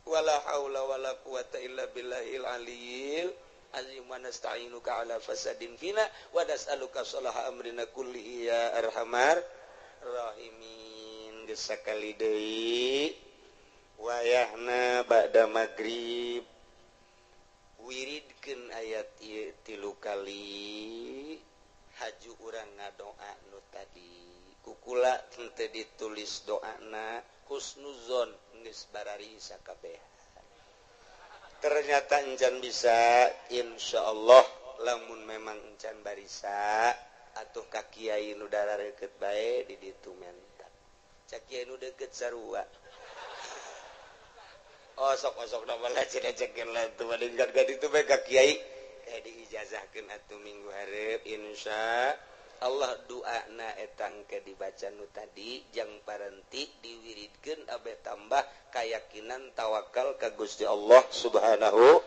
wala haula wala quwata illa billahil aliyil azim wa nasta'inuka ala fasadin fina wa nas'aluka salaha amrina kullihi ya arhamar rahimin. Geus sakali deui wayahna ba'da magrib wiridkeun ayat ieu 3 kali haju urang ngadoa nu tadi kukula teu ditulis doana husnuzon geus barari sakabehan. Ternyata encan bisa insyaallah lamun memang encan barisa atuh ka kiai nu darareukeut bae di ditu mentak. Cak kiai nu deukeut sarua. Oh sok-sok da bala cenah-cenah lah tu badingkan ka ditu bae ka kiai diijazahkeun atuh minggu hareup insyaallah. Allah doana eta engke dibaca nu tadi jang parenti diwiridkeun abe tambah keyakinan tawakal ka Gusti Allah Subhanahu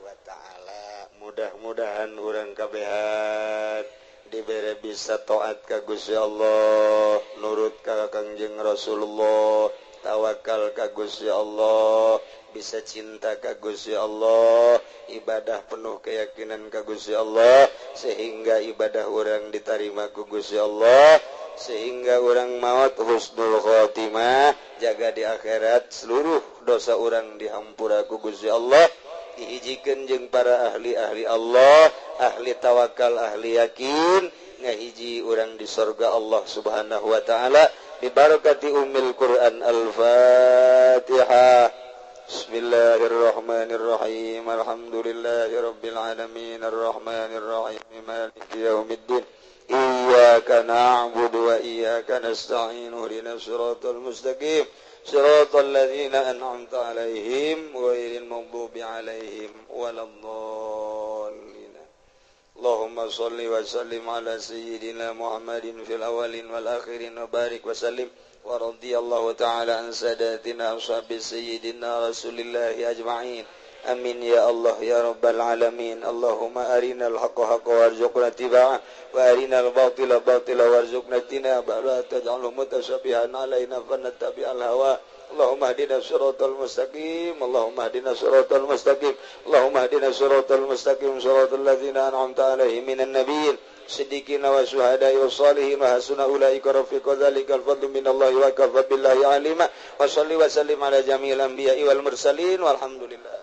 wa taala. Mudah-mudahan urang kabehan dibere bisa taat ka Gusti Allah, nurut ka Kangjeng Rasulullah, tawakal ka Gusti Allah, bisa cinta ka Gusti Allah, ibadah penuh keyakinan ka Gusti Allah sehingga ibadah orang diterima ku Gusti Allah sehingga orang maut husnul khotimah jaga di akhirat seluruh dosa orang dihampura ku Gusti Allah dihijikeun jeung para ahli-ahli Allah ahli tawakal ahli yakin ngahiji orang di surga Allah Subhanahu wa taala bi barakati ummil Quran al-Fatihah. Bismillahirrahmanirrahim. Alhamdulillahirabbil alamin arrahmanir rahim maliki yaumiddin. Iyyaka na'budu wa iyyaka nasta'in. Ihdinas siratal mustaqim. Siratal ladzina an'amta 'alaihim ghairil maghdubi 'alaihim waladdallin. Allahumma shalli wa sallim ala sayyidina Muhammadin fil awwalin wal akhirin wa barik wa sallim. ورضي الله تعالى عن ساداتنا أصحاب سيدنا رسول الله أجمعين آمين يا الله يا رب العالمين. اللهم أرنا الحق حقا وارزقنا اتباعه وأرنا الباطل باطلا وارزقنا اجتنابه ولا تجعله متشابها علينا فنتبع الهوى. اللهم اهدنا الصراط المستقيم اللهم اهدنا الصراط المستقيم اللهم اهدنا الصراط المستقيم صراط الذين أنعمت عليهم من النبيين الصديقين والشهداء والصالحين وحسن أولئك رفيقا ذلك الفضل من الله وكفى بالله عليما وصلي وسلم على جميع الأنبياء والمرسلين والحمد لله.